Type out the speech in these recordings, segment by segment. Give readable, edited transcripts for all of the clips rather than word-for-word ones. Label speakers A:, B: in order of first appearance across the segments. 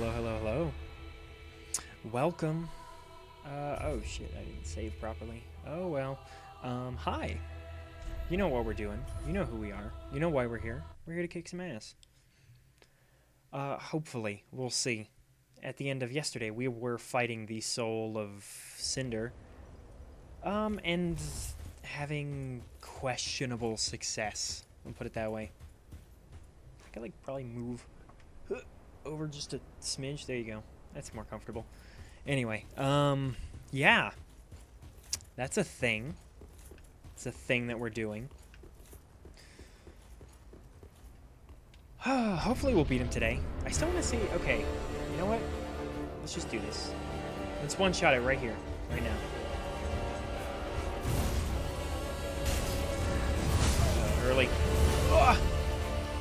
A: Hello, hello, hello. Welcome. Oh shit, I didn't save properly. Oh well. Hi. You know what we're doing. You know who we are. You know why we're here. We're here to kick some ass. Hopefully. We'll see. At the end of yesterday, we were fighting the soul of Cinder. And having questionable success. I'll put it that way. I could, probably move over just a smidge. There you go. That's more comfortable. Anyway, yeah. That's a thing. It's a thing that we're doing. Hopefully we'll beat him today. I still want to see... Okay, you know what? Let's just do this. Let's one-shot it right here. Right now. Early. Ugh!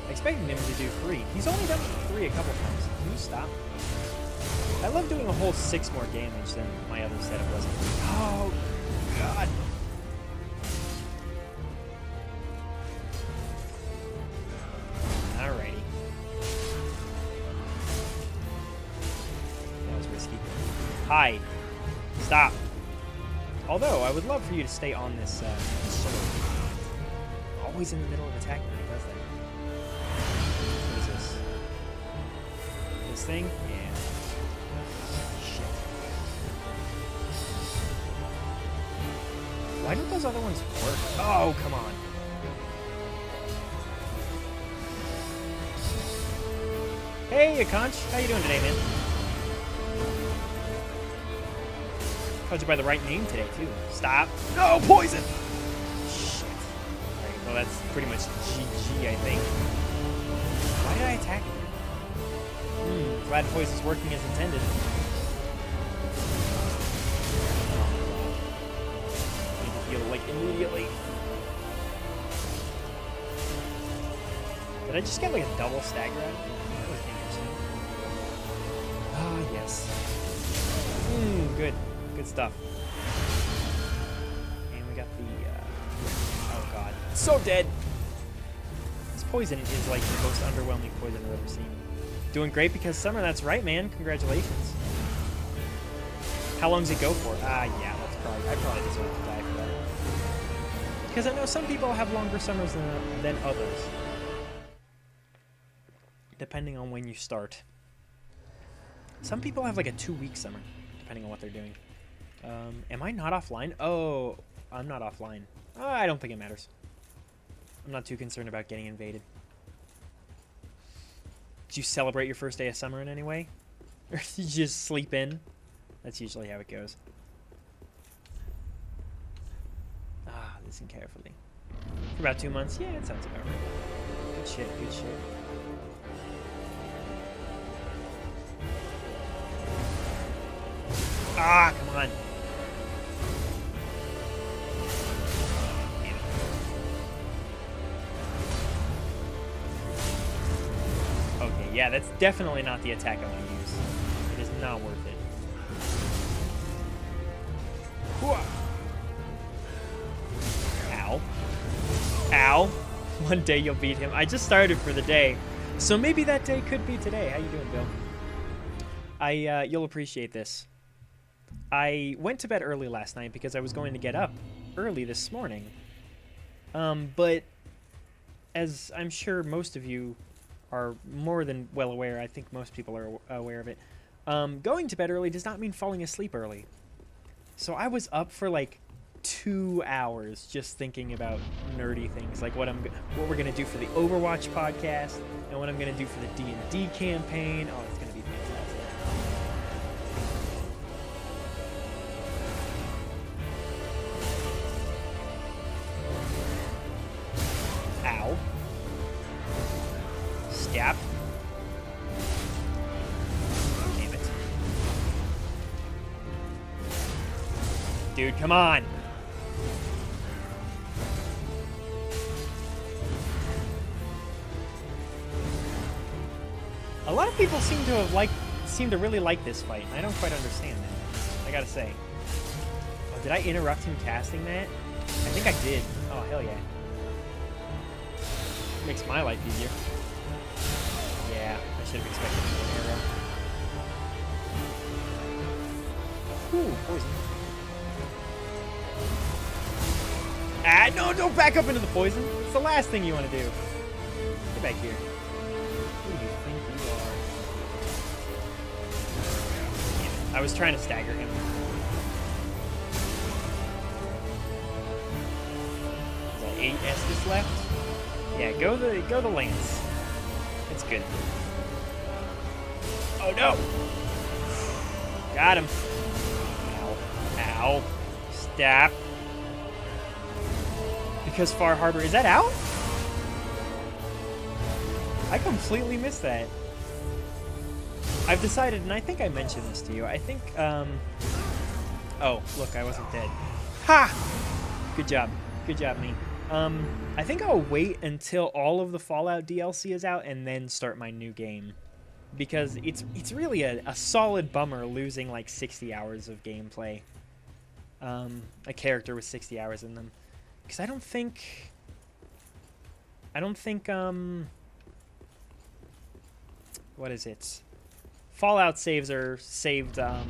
A: I expected him to do 3. He's only done 3 a couple times. Can you stop? I love doing a whole 6 more damage than my other setup was. Oh, God. Alrighty. That was risky. Hi. Stop. Although, I would love for you to stay on this sword. Always in the middle of attacking when he does that. What is this? This thing? Yeah. Why don't those other ones work? Oh, come on. Hey, Akanch. How you doing today, man? Called you by the right name today, too. Stop. No, poison! Shit. Alright, well, that's pretty much GG, I think. Why did I attack him? Glad poison's working as intended. Like immediately. Did I just get like a double stagger out of it? That was interesting. Ah, yes. Good. Good stuff. And we got the, oh god. So dead! This poison is like the most underwhelming poison I've ever seen. Doing great because summer, that's right, man. Congratulations. How long does it go for? Ah, yeah, I probably deserve to die for that. Because I know some people have longer summers than others. Depending on when you start. Some people have like a 2-week summer, depending on what they're doing. Am I not offline? Oh, I'm not offline. I don't think it matters. I'm not too concerned about getting invaded. Did you celebrate your first day of summer in any way? Or did you just sleep in? That's usually how it goes. Listen carefully. For about 2 months? Yeah, it sounds about right. Good shit, good shit. Ah, come on. Damn it. Okay, yeah, that's definitely not the attack I want to use. It is not worth it. Hooah! Ow. One day you'll beat him. I just started for the day. So maybe that day could be today. How you doing, Bill? You'll appreciate this. I went to bed early last night because I was going to get up early this morning. But as I'm sure most of you are more than well aware, I think most people are aware of it, going to bed early does not mean falling asleep early. So I was up for like 2 hours just thinking about nerdy things, like what we're gonna do for the Overwatch podcast and what I'm gonna do for the D&D campaign. Oh, it's gonna be fantastic. Ow. Stab. Damn it. Dude, come on. A lot of people seem to really like this fight, and I don't quite understand that. I gotta say. Oh, did I interrupt him casting that? I think I did. Oh, hell yeah. Makes my life easier. Yeah, I should have expected an arrow. Ooh, poison. Ah, no, don't back up into the poison. It's the last thing you want to do. Get back here. Who do you think you are? Damn it. I was trying to stagger him. Is that 8 Estus left? Yeah, go the Lance. It's good. Oh no! Got him. Ow. Ow. Stop. Because Far Harbor, is that out? I completely missed that. I've decided, and I think I mentioned this to you, I think, oh, look, I wasn't dead. Ha! Good job. Good job, me. I think I'll wait until all of the Fallout DLC is out and then start my new game. Because it's really a solid bummer losing like 60 hours of gameplay. A character with 60 hours in them. Because I don't think, what is it? Fallout saves are saved, on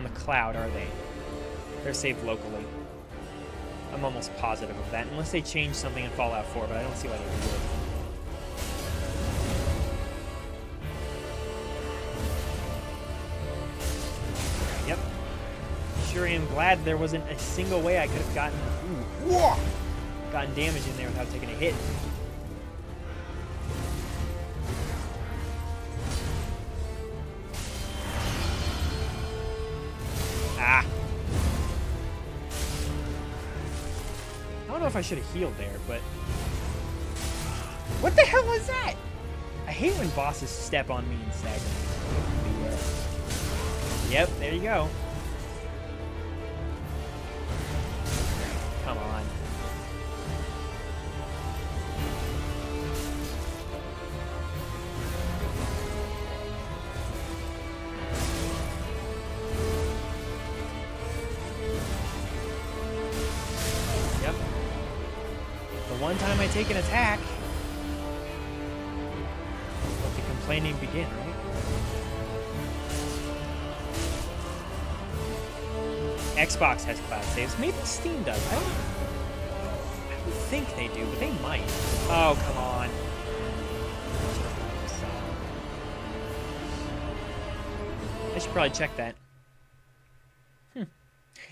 A: the cloud, are they? They're saved locally. I'm almost positive of that, unless they change something in Fallout 4, but I don't see why they would do it. Yep. Sure am glad there wasn't a single way I could have gotten damage in there without taking a hit. Ah. I don't know if I should have healed there, but what the hell is that? I hate when bosses step on me and stagger me. Yep, there you go. Come on. Yep. The one time I take an attack, let the complaining begin, right? Xbox has cloud saves. Maybe Steam does. I don't think they do, but they might. Oh, come on. I should probably check that.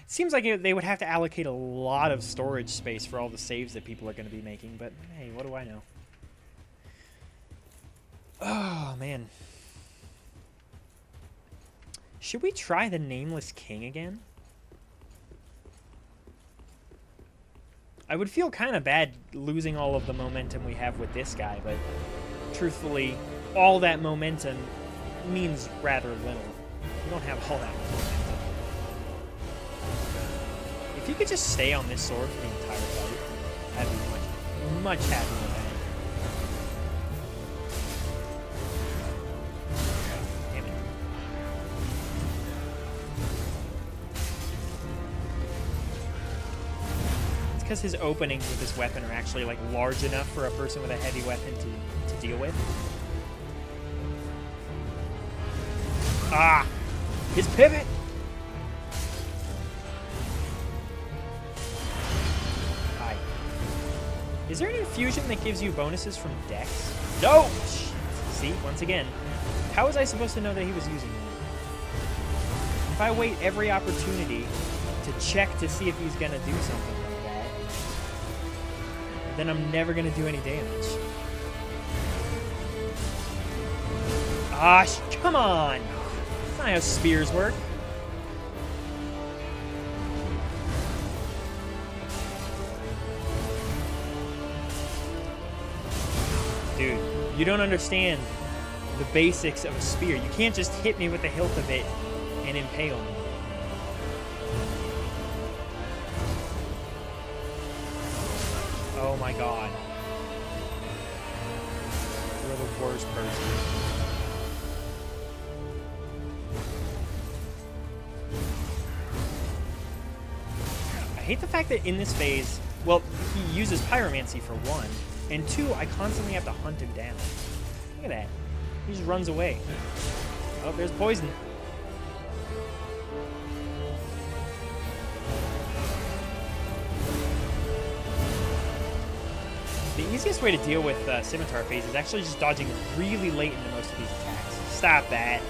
A: Seems like they would have to allocate a lot of storage space for all the saves that people are going to be making, but hey, what do I know? Oh, man. Should we try the Nameless King again? I would feel kind of bad losing all of the momentum we have with this guy, but truthfully, all that momentum means rather little. We don't have all that momentum. If you could just stay on this sword for the entire fight, I'd be much happier with that. Damn it. It's because his openings with this weapon are actually like large enough for a person with a heavy weapon to deal with. Ah! His pivot! Hi. Is there an infusion that gives you bonuses from Dex? No! See, once again. How was I supposed to know that he was using that? If I wait every opportunity to check to see if he's gonna do something like that, then I'm never gonna do any damage. Ah, come on! That's not how spears work. Dude, you don't understand the basics of a spear. You can't just hit me with the hilt of it and impale me. Oh my god. You're the worst person. I hate the fact that in this phase, well, he uses pyromancy for one, and two, I constantly have to hunt him down. Look at that. He just runs away. Oh, there's poison. The easiest way to deal with Scimitar phase is actually just dodging really late into most of these attacks. Stop that.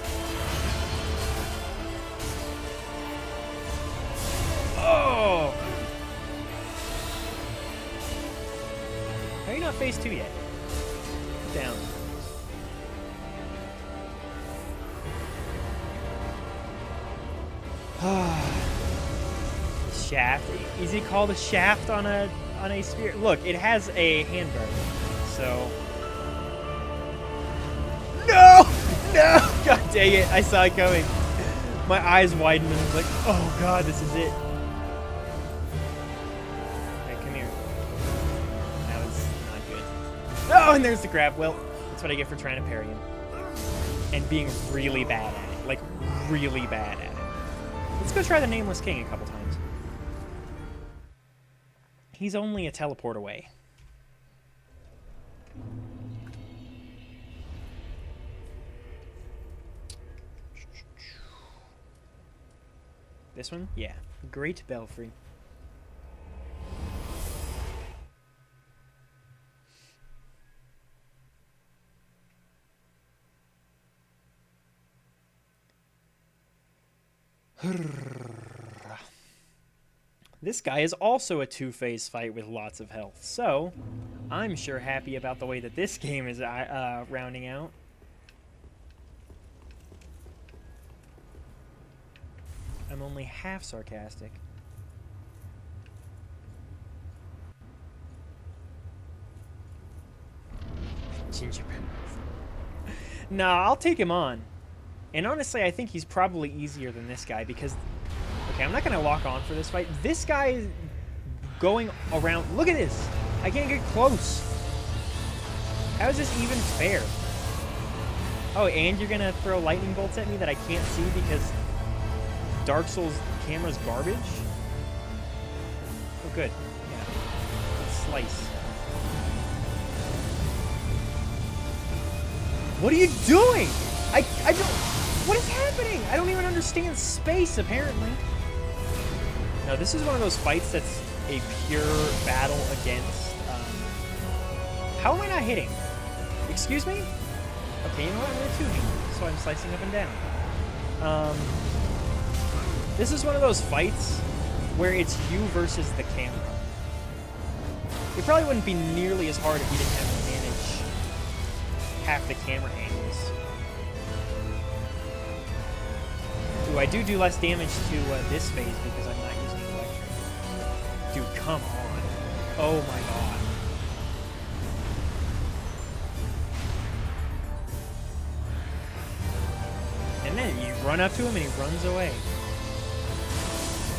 A: Oh! How are you not phase 2 yet? Put down. Shaft. Is it called a shaft on a sphere? Look, it has a handguard. So. No! No! God dang it! I saw it coming. My eyes widened and I was like, "Oh God, this is it." Alright, come here. That was not good. Oh, and there's the grab. Well, that's what I get for trying to parry him and being really bad at it. Like really bad at it. Let's go try the Nameless King a couple times. He's only a teleport away. This one? Yeah. Great Belfry. This guy is also a two-phase fight with lots of health, so I'm sure happy about the way that this game is rounding out. I'm only half sarcastic. Gingerbread. Nah, I'll take him on. And honestly, I think he's probably easier than this guy because... Okay, I'm not going to lock on for this fight. This guy is going around... Look at this! I can't get close. How is this even fair? Oh, and you're going to throw lightning bolts at me that I can't see because Dark Souls camera's garbage? Oh, good. Yeah. Let's slice. What are you doing? I don't... What is happening? I don't even understand space, apparently. No, this is one of those fights that's a pure battle against... How am I not hitting? Excuse me? Okay, you know what? I'm going to two-hand, so I'm slicing up and down. This is one of those fights where it's you versus the camera. It probably wouldn't be nearly as hard if you didn't have to manage half the camera angles. Ooh, I do less damage to this phase because I'm not using electric. Dude, come on. Oh my god. And then you run up to him and he runs away.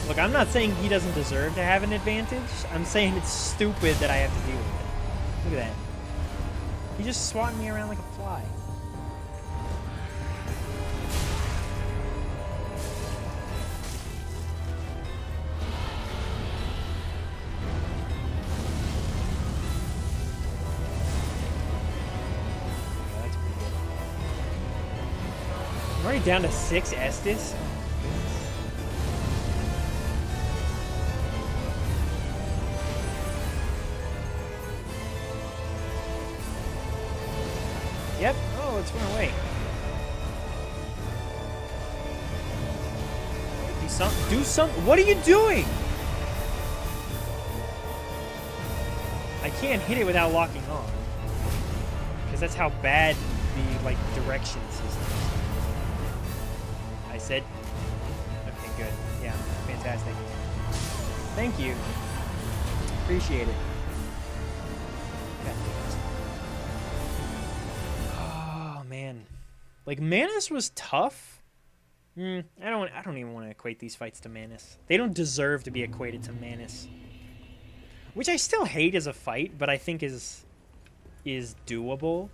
A: Look, I'm not saying he doesn't deserve to have an advantage. I'm saying it's stupid that I have to deal with it. Look at that. He just swatting me around like a fly. I'm already down to 6 Estus. Yep. Oh, it's run away. Do something. What are you doing? I can't hit it without locking on. Because that's how bad the, like, direction system is. I said... Okay, good. Yeah, fantastic. Thank you. Appreciate it. Oh, man. Like, Manus was tough. I don't even want to equate these fights to Manus. They don't deserve to be equated to Manus. Which I still hate as a fight, but I think is doable.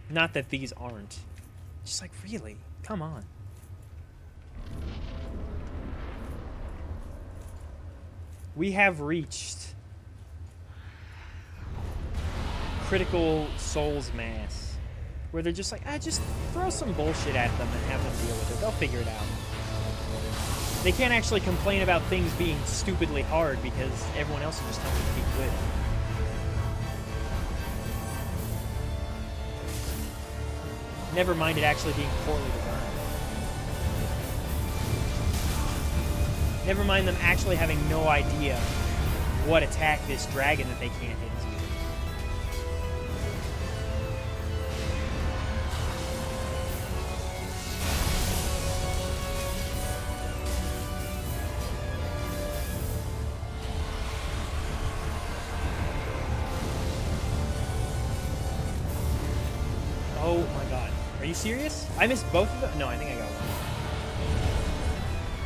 A: Not that these aren't. Just like, really? Come on. We have reached Critical Souls Mass, where they're just like, just throw some bullshit at them and have them deal with it. They'll figure it out. They can't actually complain about things being stupidly hard because everyone else is just telling them to be good. Never mind it actually being poorly designed. Never mind them actually having no idea what attack this dragon that they can't hit is using. Oh my god. Are you serious? I missed both of them? No, I think I got one.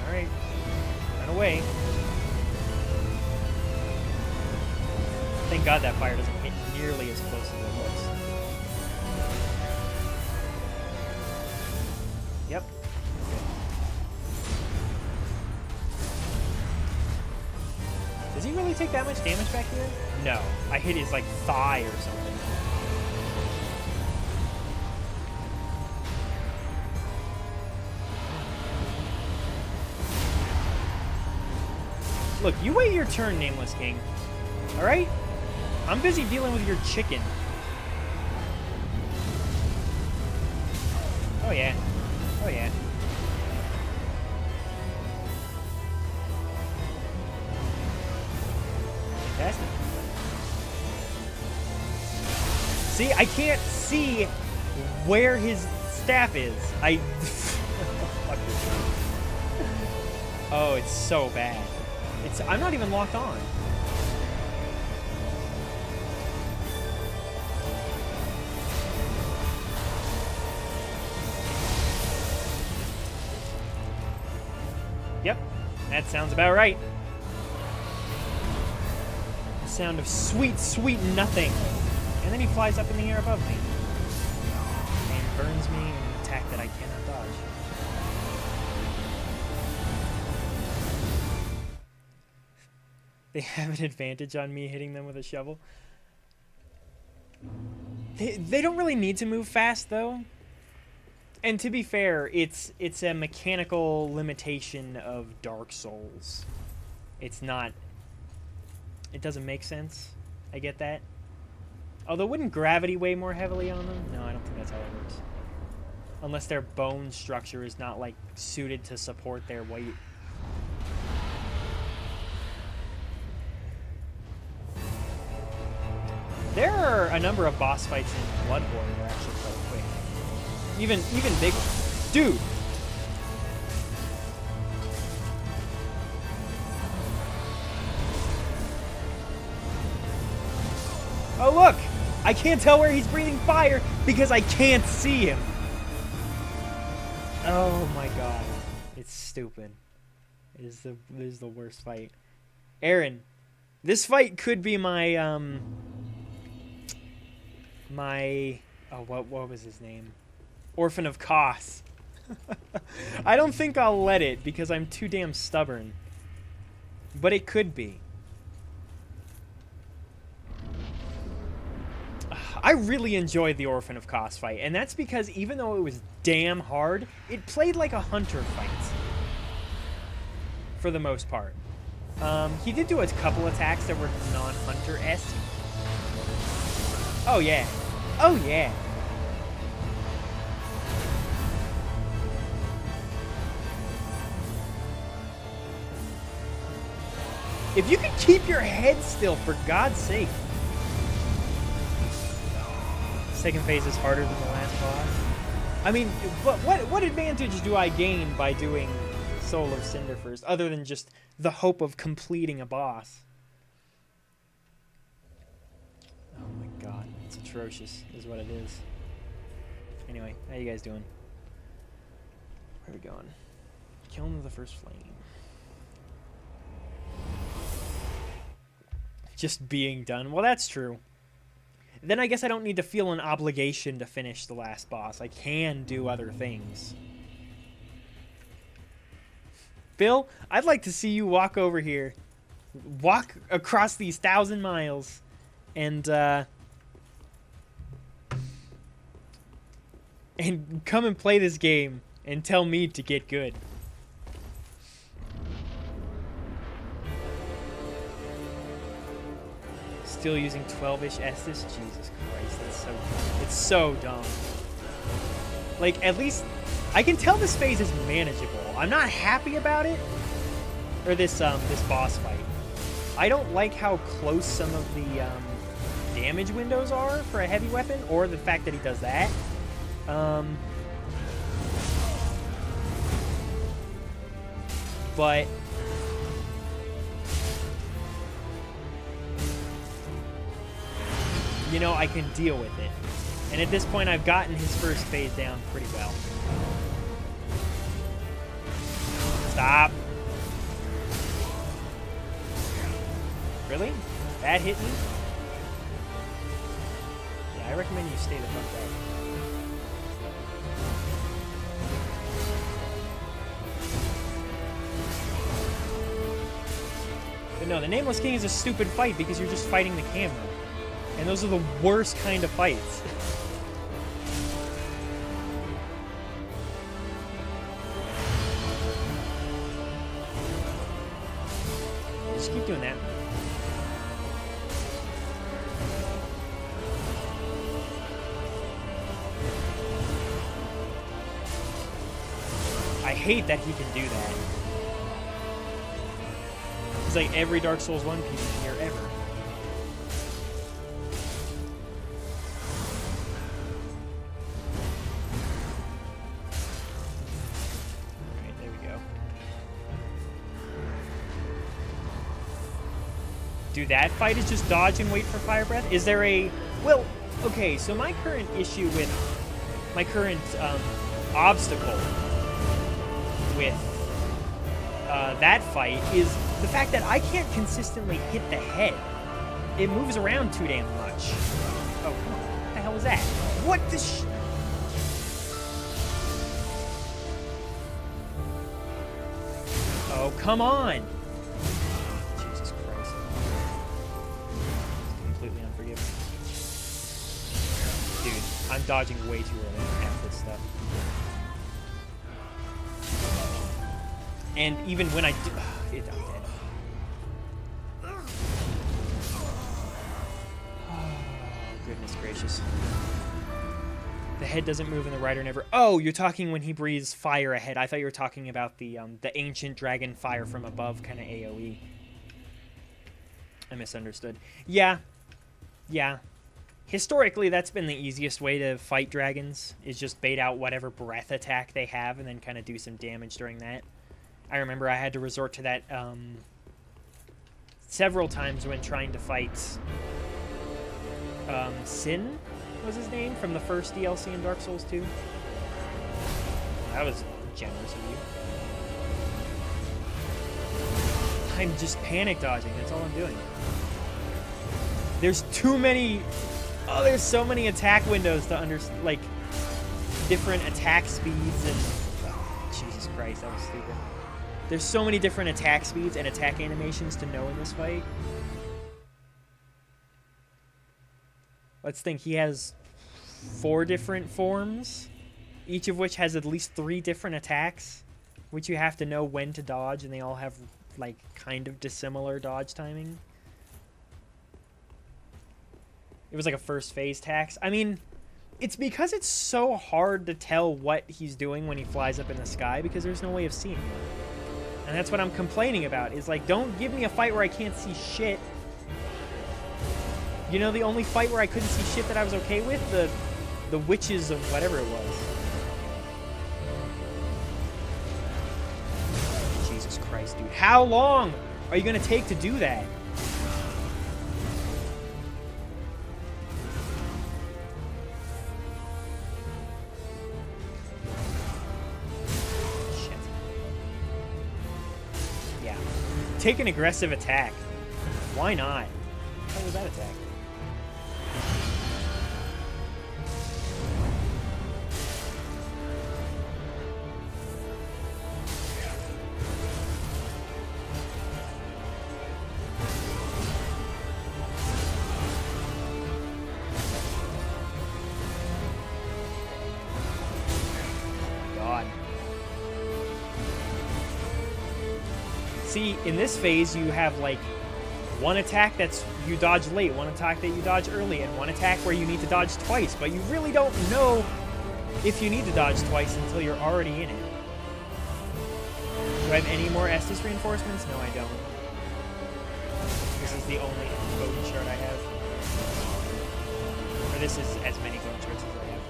A: Alright. Run away. Thank God that fire doesn't hit nearly as close as it looks. Yep. Does he really take that much damage back here? No. I hit his, like, thigh or something. Look, you wait your turn, Nameless King. Alright? I'm busy dealing with your chicken. Oh yeah. Oh yeah. Fantastic. See, I can't see where his staff is. Oh, it's so bad. I'm not even locked on. Yep, that sounds about right. The sound of sweet, sweet nothing. And then he flies up in the air above me. And burns me in an attack that I cannot dodge. They have an advantage on me hitting them with a shovel. They don't really need to move fast, though. And to be fair, it's a mechanical limitation of Dark Souls. It's not... It doesn't make sense. I get that. Although, wouldn't gravity weigh more heavily on them? No, I don't think that's how it works. Unless their bone structure is not, like, suited to support their weight. There are a number of boss fights in Bloodborne that are actually quite quick. Even big ones. Dude! Oh look! I can't tell where he's breathing fire because I can't see him! Oh my god. It's stupid. It is the worst fight. Aaron, this fight could be my, what was his name? Orphan of Koth. I don't think I'll let it because I'm too damn stubborn. But it could be. I really enjoyed the Orphan of Koth fight, and that's because even though it was damn hard, it played like a hunter fight. For the most part. He did do a couple attacks that were non-hunter-esque. Oh yeah. Oh yeah. If you could keep your head still, for God's sake. Second phase is harder than the last boss. I mean, what advantage do I gain by doing Soul of Cinder first, other than just the hope of completing a boss? Oh my god, it's atrocious, is what it is. Anyway, how you guys doing? Where are we going? Kiln of the First Flame. Just being done. Well, that's true. Then I guess I don't need to feel an obligation to finish the last boss. I can do other things. Bill, I'd like to see you walk over here. Walk across these 1,000 miles. And come and play this game. And tell me to get good. Still using 12-ish Estus? Jesus Christ, that's so dumb. It's so dumb. Like, at least I can tell this phase is manageable. I'm not happy about it. Or this boss fight. I don't like how close some of the damage windows are for a heavy weapon, or the fact that he does that. But you know, I can deal with it. And at this point, I've gotten his first phase down pretty well. Stop. Really? That hit me? Yeah, I recommend you stay the fuck back. But no, the Nameless King is a stupid fight because you're just fighting the camera. And those are the worst kind of fights. Just keep doing that. I hate that he can do that. It's like every Dark Souls 1 PvP here ever. Alright, there we go. Dude, that fight is just dodge and wait for Fire Breath? Is there a... Well, okay, so my current issue with... My current obstacle with that fight is the fact that I can't consistently hit the head. It moves around too damn much. Oh, come on. What the hell is that? What the sh... Oh, come on! Jesus Christ. Completely unforgiving. Dude, I'm dodging way too early on half this stuff. And even when I do... I'm dead. Oh, goodness gracious. The head doesn't move and the rider never... Oh, you're talking when he breathes fire ahead. I thought you were talking about the ancient dragon fire from above kind of AoE. I misunderstood. Yeah. Yeah. Historically, that's been the easiest way to fight dragons, is just bait out whatever breath attack they have and then kind of do some damage during that. I remember I had to resort to that several times when trying to fight Sin, was his name, from the first DLC in Dark Souls 2. That was generous of you. I'm just panic dodging, that's all I'm doing. There's too many... Oh, there's so many attack windows to understand, like, different attack speeds and... Oh, Jesus Christ, that was stupid. There's so many different attack speeds and attack animations to know in this fight. Let's think. He has 4 different forms, each of which has at least 3 different attacks, which you have to know when to dodge, and they all have, like, kind of dissimilar dodge timing. It was like a first phase tax. I mean, it's because it's so hard to tell what he's doing when he flies up in the sky, because there's no way of seeing him. And that's what I'm complaining about, is like, don't give me a fight where I can't see shit. You know, the only fight where I couldn't see shit that I was okay with? The witches of whatever it was. Jesus Christ, dude. How long are you going to take to do that? Take an aggressive attack. Why not? What was that attack? See, in this phase, you have, like, one attack that's you dodge late, one attack that you dodge early, and one attack where you need to dodge twice, but you really don't know if you need to dodge twice until you're already in it. Do I have any more Estus reinforcements? No, I don't. This is the only bone shard I have. Or this is as many bone shards as I have.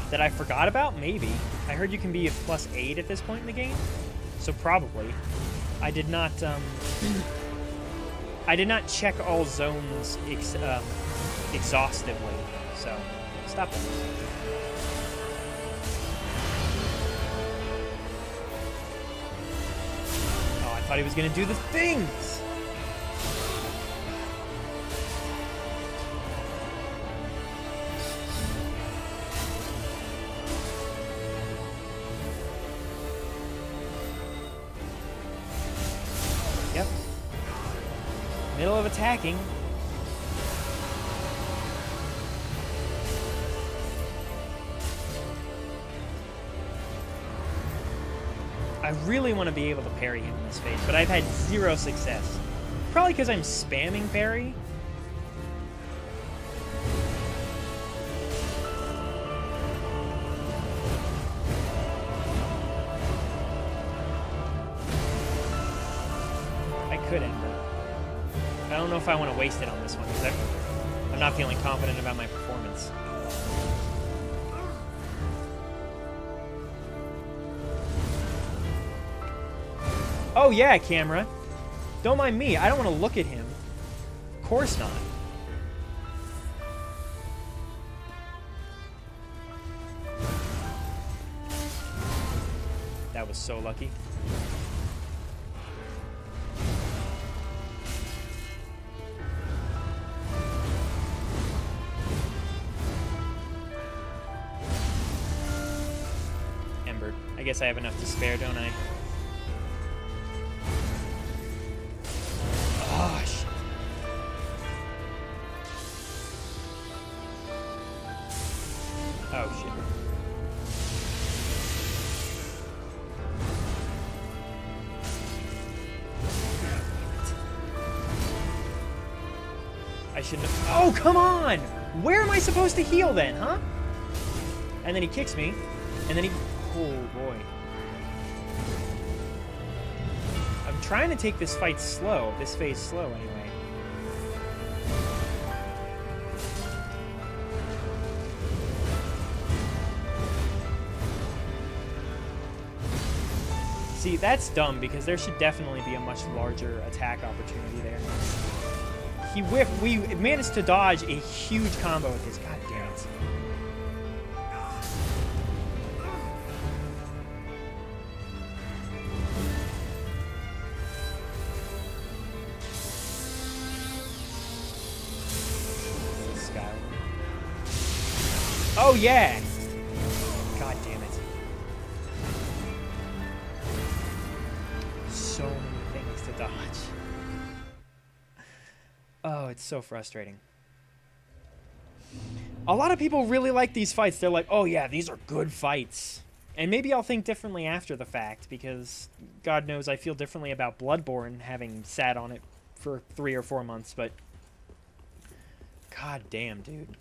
A: That I forgot about? Maybe. I heard you can be a +8 at this point in the game, so probably. I did not check all zones exhaustively, so stop it. Oh, I thought he was gonna do the things! Yep. Middle of attacking. I really want to be able to parry him in this phase, but I've had 0 success. Probably because I'm spamming parry. Couldn't, but I don't know if I want to waste it on this one because I'm not feeling confident about my performance. Oh yeah, camera. Don't mind me. I don't want to look at him. Of course not. That was so lucky. I guess I have enough to spare, don't I? Oh, shit. Oh, shit. I shouldn't have... Oh, come on! Where am I supposed to heal then, huh? And then he kicks me, and then he... Oh, boy. I'm trying to take this fight slow. This phase slow, anyway. See, that's dumb, because there should definitely be a much larger attack opportunity there. He whiffed. We managed to dodge a huge combo with his. God damn it. Oh, yeah! God damn it. So many things to dodge. Oh, it's so frustrating. A lot of people really like these fights. They're like, oh yeah, these are good fights. And maybe I'll think differently after the fact, because God knows I feel differently about Bloodborne, having sat on it for 3 or 4 months, but... God damn, dude.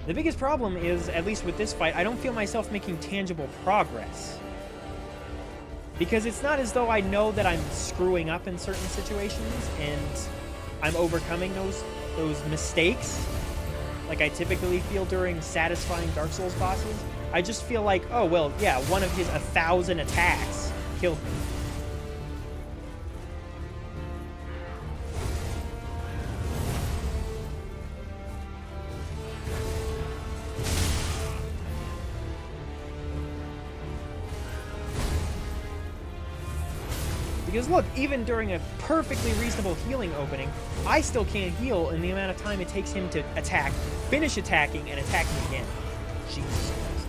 A: The biggest problem is, at least with this fight, I don't feel myself making tangible progress. Because it's not as though I know that I'm screwing up in certain situations and I'm overcoming those mistakes like I typically feel during satisfying Dark Souls bosses. I just feel like, oh, well, yeah, one of his 1,000 attacks killed me. Because look, even during a perfectly reasonable healing opening, I still can't heal in the amount of time it takes him to attack, finish attacking, and attack me again. Jesus Christ.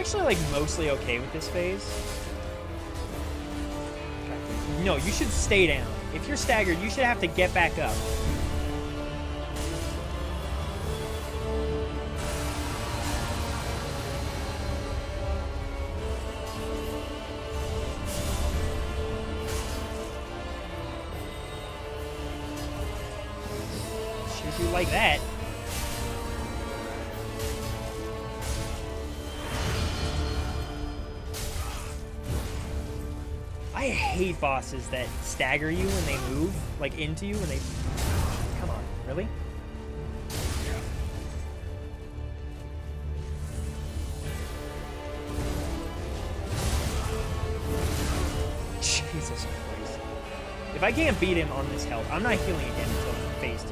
A: actually, like, mostly okay with this phase. No, you should stay down. If you're staggered, you should have to get back up. Should do like that. I hate bosses that stagger you when they move, like into you when they... Come on, really? Jesus Christ. If I can't beat him on this health, I'm not healing again until phase 2.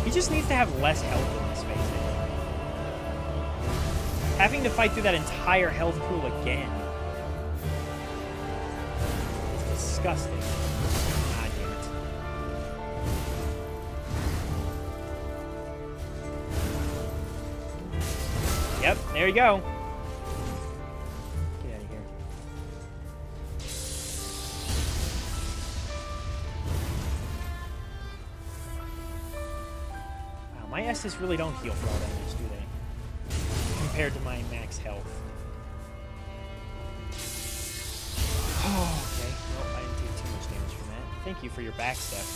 A: He just needs to have less health in this phase, I think. Having to fight through that entire health pool again is disgusting. God damn it. Yep, there you go. Get out of here. My S's really don't heal for all damage, do they? Compared to my max health. Oh, okay. Well, I didn't take too much damage from that. Thank you for your backstep.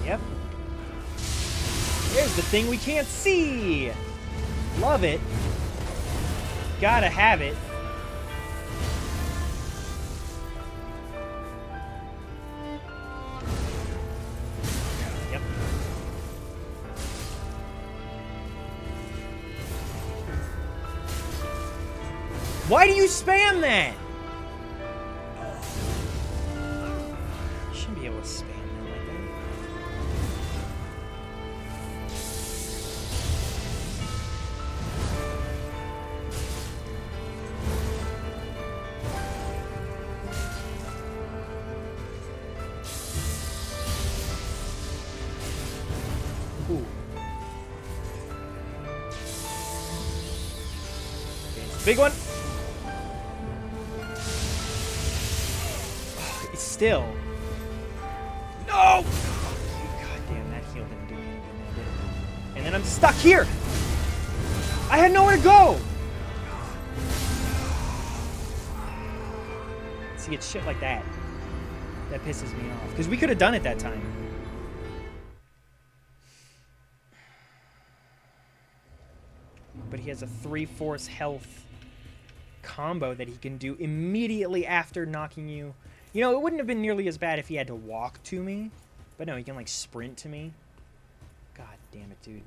A: Yep. There's the thing we can't see! Love it. Gotta have it. Why do you spam that? You shouldn't be able to spam that like that. Ooh. Okay, it's a big one. Still. No! God damn, that heal didn't do anything, did it? And then I'm stuck here! I had nowhere to go! See, it's shit like that that pisses me off. Because we could have done it that time. But he has a 3/4 health combo that he can do immediately after knocking you. You know, it wouldn't have been nearly as bad if he had to walk to me. But no, he can, like, sprint to me. God damn it, dude.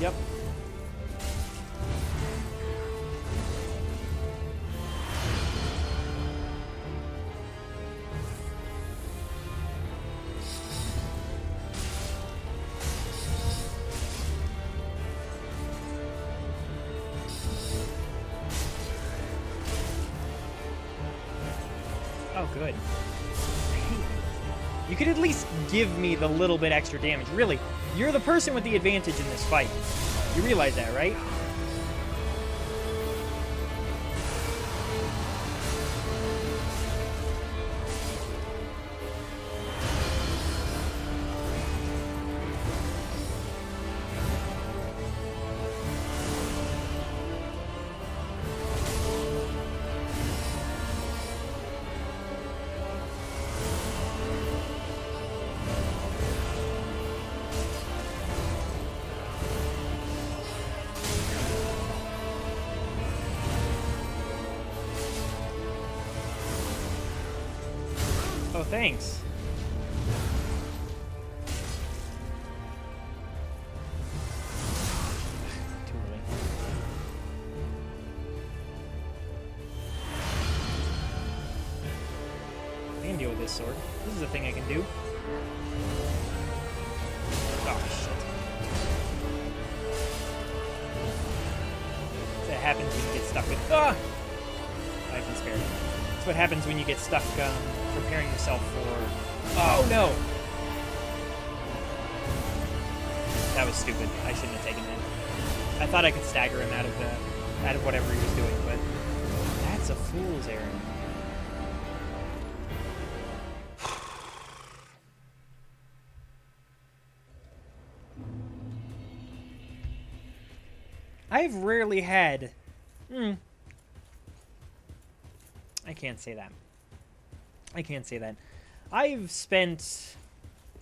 A: Yep. Oh, good. You could at least give me the little bit extra damage. Really, you're the person with the advantage in this fight. You realize that, right? Oh, thanks. Too early. I can deal with this sword. This is a thing I can do. Oh, shit. That happens when you get stuck with... Ah! Life and spare. That's what happens when you get stuck preparing yourself for... Oh, no! That was stupid. I shouldn't have taken that. I thought I could stagger him out of whatever he was doing, but that's a fool's errand. I've rarely had... I can't say that. I can't say that. I've spent...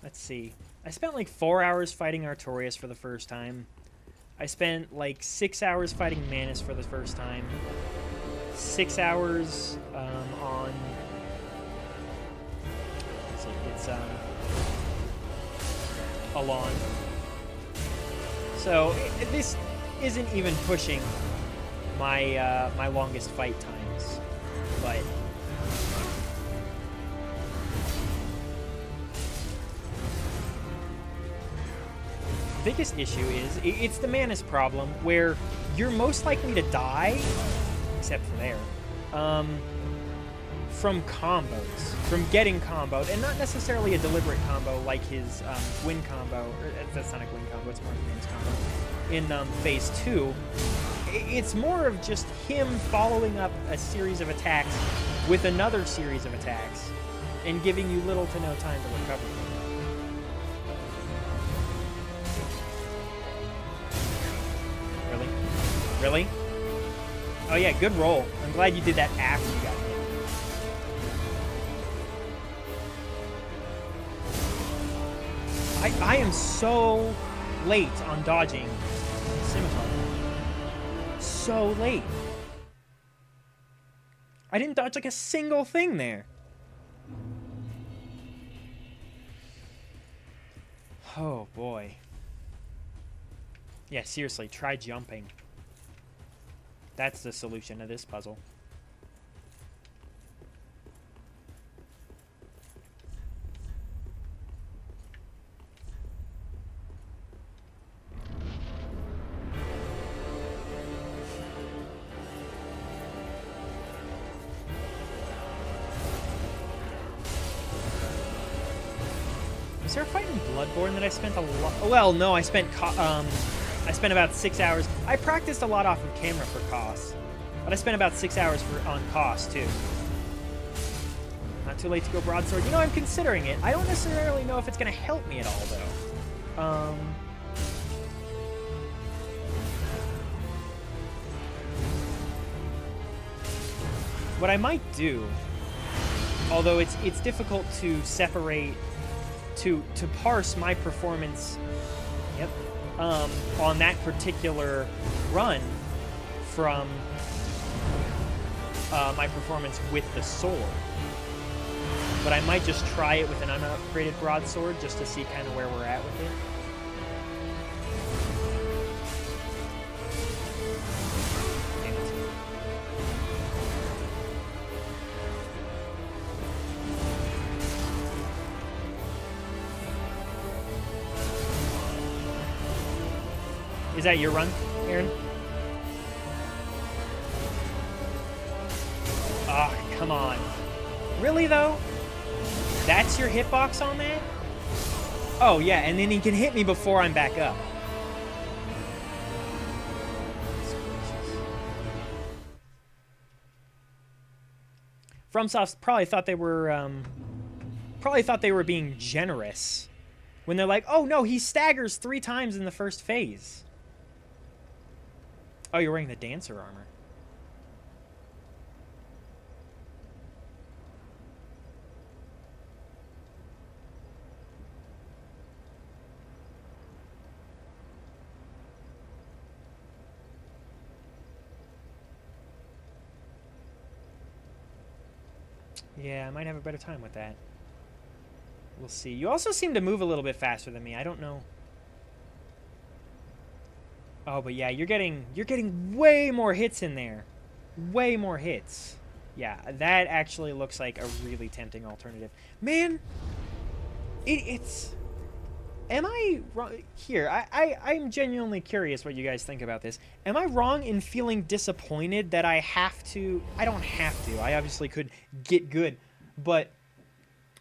A: Let's see. I spent like 4 hours fighting Artorias for the first time. I spent like 6 hours fighting Manus for the first time. 6 hours on... Let's see. It's Alon. So this isn't even pushing my my longest fight times, but the biggest issue is it's the Manus problem, where you're most likely to die, except for there, from combos, from getting comboed, and not necessarily a deliberate combo like his Gwyn combo, or that's not a Gwyn combo, it's more of a Manus combo. In Phase 2, it's more of just him following up a series of attacks with another series of attacks and giving you little to no time to recover. Really? Really? Oh yeah, good roll. I'm glad you did that after you got hit. I am so late on dodging Scimitar. So late. I didn't dodge like a single thing there. Oh boy. Yeah, seriously, try jumping. That's the solution to this puzzle. Was there a fight in Bloodborne that I spent a lot... Well, no, I spent about 6 hours. I practiced a lot off of camera for Koss, but I spent about 6 hours on Koss, too. Not too late to go broadsword. You know, I'm considering it. I don't necessarily know if it's going to help me at all, though. What I might do, although it's difficult to separate... to parse my performance, on that particular run from my performance with the sword. But I might just try it with an unupgraded broadsword just to see kind of where we're at with it. Is that your run, Aaron? Ah, oh, come on. Really, though? That's your hitbox on that? Oh, yeah, and then he can hit me before I'm back up. FromSoft probably thought they were being generous when they're like, oh, no, he staggers 3 times in the first phase. Oh, you're wearing the dancer armor. Yeah, I might have a better time with that. We'll see. You also seem to move a little bit faster than me. I don't know. Oh, but yeah, you're getting way more hits in there. Way more hits. Yeah, that actually looks like a really tempting alternative. Man, it's... Am I wrong? Here, I'm genuinely curious what you guys think about this. Am I wrong in feeling disappointed that I have to... I don't have to. I obviously could get good. But,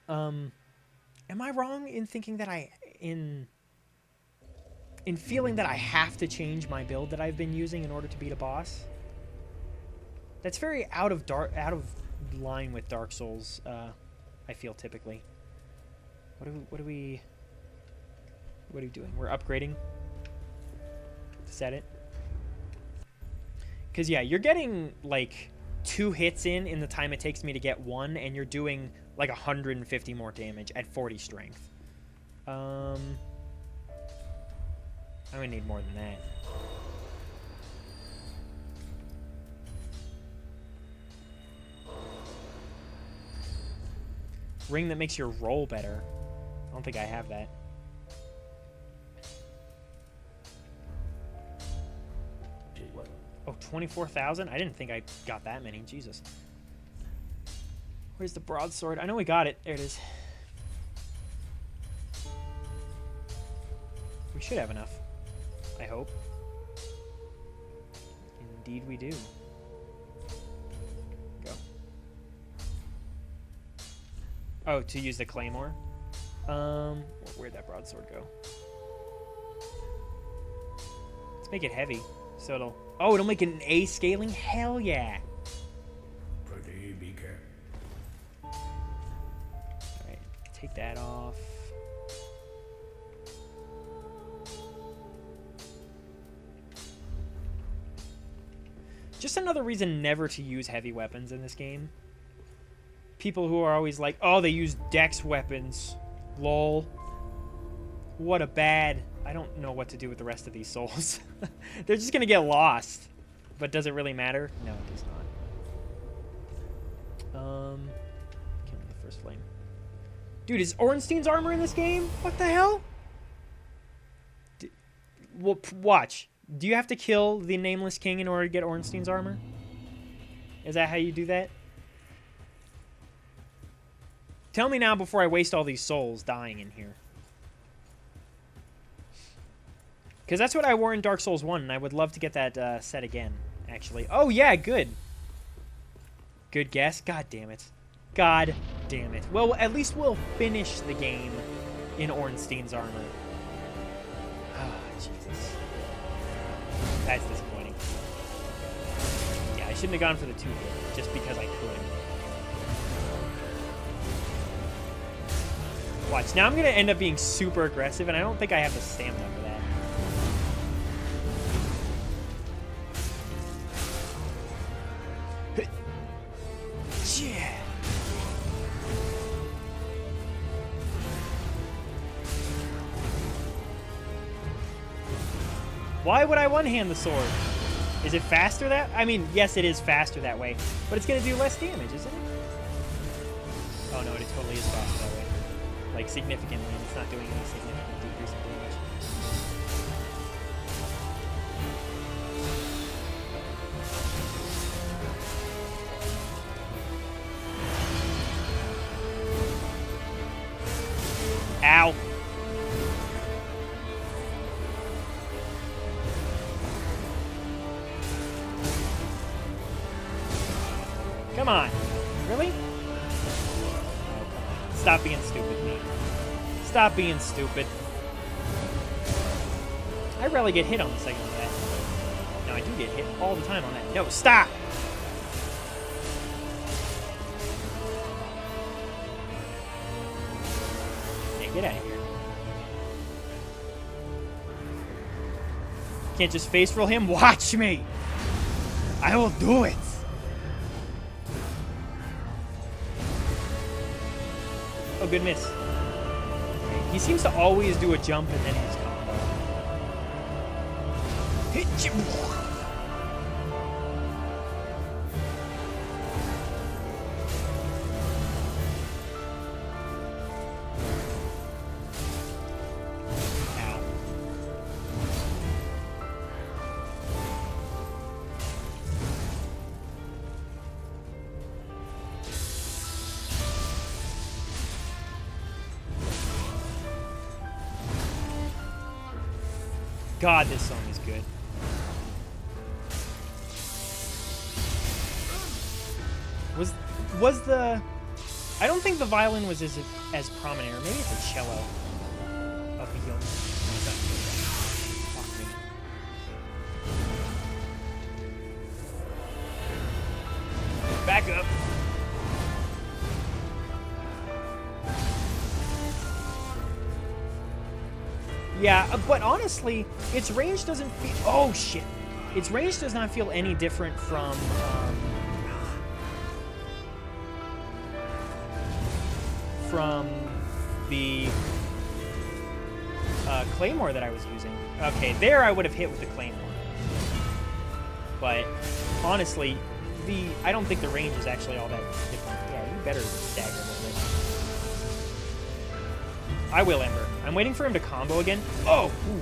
A: am I wrong in thinking that in feeling that I have to change my build that I've been using in order to beat a boss? That's very out of line with Dark Souls, I feel typically. What are we doing? We're upgrading. Is that it? Because, yeah, you're getting, like, 2 hits in the time it takes me to get 1, and you're doing, like, 150 more damage at 40 strength. I'm gonna need more than that. Ring that makes your roll better. I don't think I have that. Oh, 24,000? I didn't think I got that many. Jesus. Where's the broadsword? I know we got it. There it is. We should have enough. I hope. Indeed we do. Go. Oh, to use the claymore? Where'd that broadsword go? Let's make it heavy. So it'll... Oh, it'll make it an A scaling? Hell yeah. Alright, take that off. Just another reason never to use heavy weapons in this game. People who are always like, oh, they use dex weapons. Lol. What a bad... I don't know what to do with the rest of these souls. They're just going to get lost. But does it really matter? No, it does not. Killing the first flame. Dude, is Ornstein's armor in this game? What the hell? Well, watch. Do you have to kill the Nameless King in order to get Ornstein's armor? Is that how you do that? Tell me now before I waste all these souls dying in here. Because that's what I wore in Dark Souls 1, and I would love to get that set again, actually. Oh, yeah, good. Good guess. God damn it. God damn it. Well, at least we'll finish the game in Ornstein's armor. Oh, Jesus. That's disappointing. Yeah, I shouldn't have gone for the 2-hit, just because I could. Watch, now I'm going to end up being super aggressive, and I don't think I have the stamina for that. Yeah. Why would I one-hand the sword? Is it faster that? I mean, yes, it is faster that way, but it's going to do less damage, isn't it? Oh, no, it totally is faster that way. Like, significantly, and it's not doing any significant decrease in damage. Ow. Come on. Really? Oh, come on. Stop being stupid, me. Stop being stupid. I rarely get hit on the second one of that. No, I do get hit all the time on that. No, stop! Yeah, get out of here. Can't just face roll him? Watch me! I will do it! Oh, good miss. He seems to always do a jump and then his combo. Hit you. God, this song is good. Was the... I don't think the violin was as prominent, or maybe it's a cello of the Guild. Fuck me. Back up. Yeah, but honestly, its range doesn't feel... Oh, shit. Its range does not feel any different from the Claymore that I was using. Okay, there I would have hit with the Claymore. But honestly, I don't think the range is actually all that different. Yeah, you better stagger a little bit. I will, Ember. I'm waiting for him to combo again. Oh! Ooh.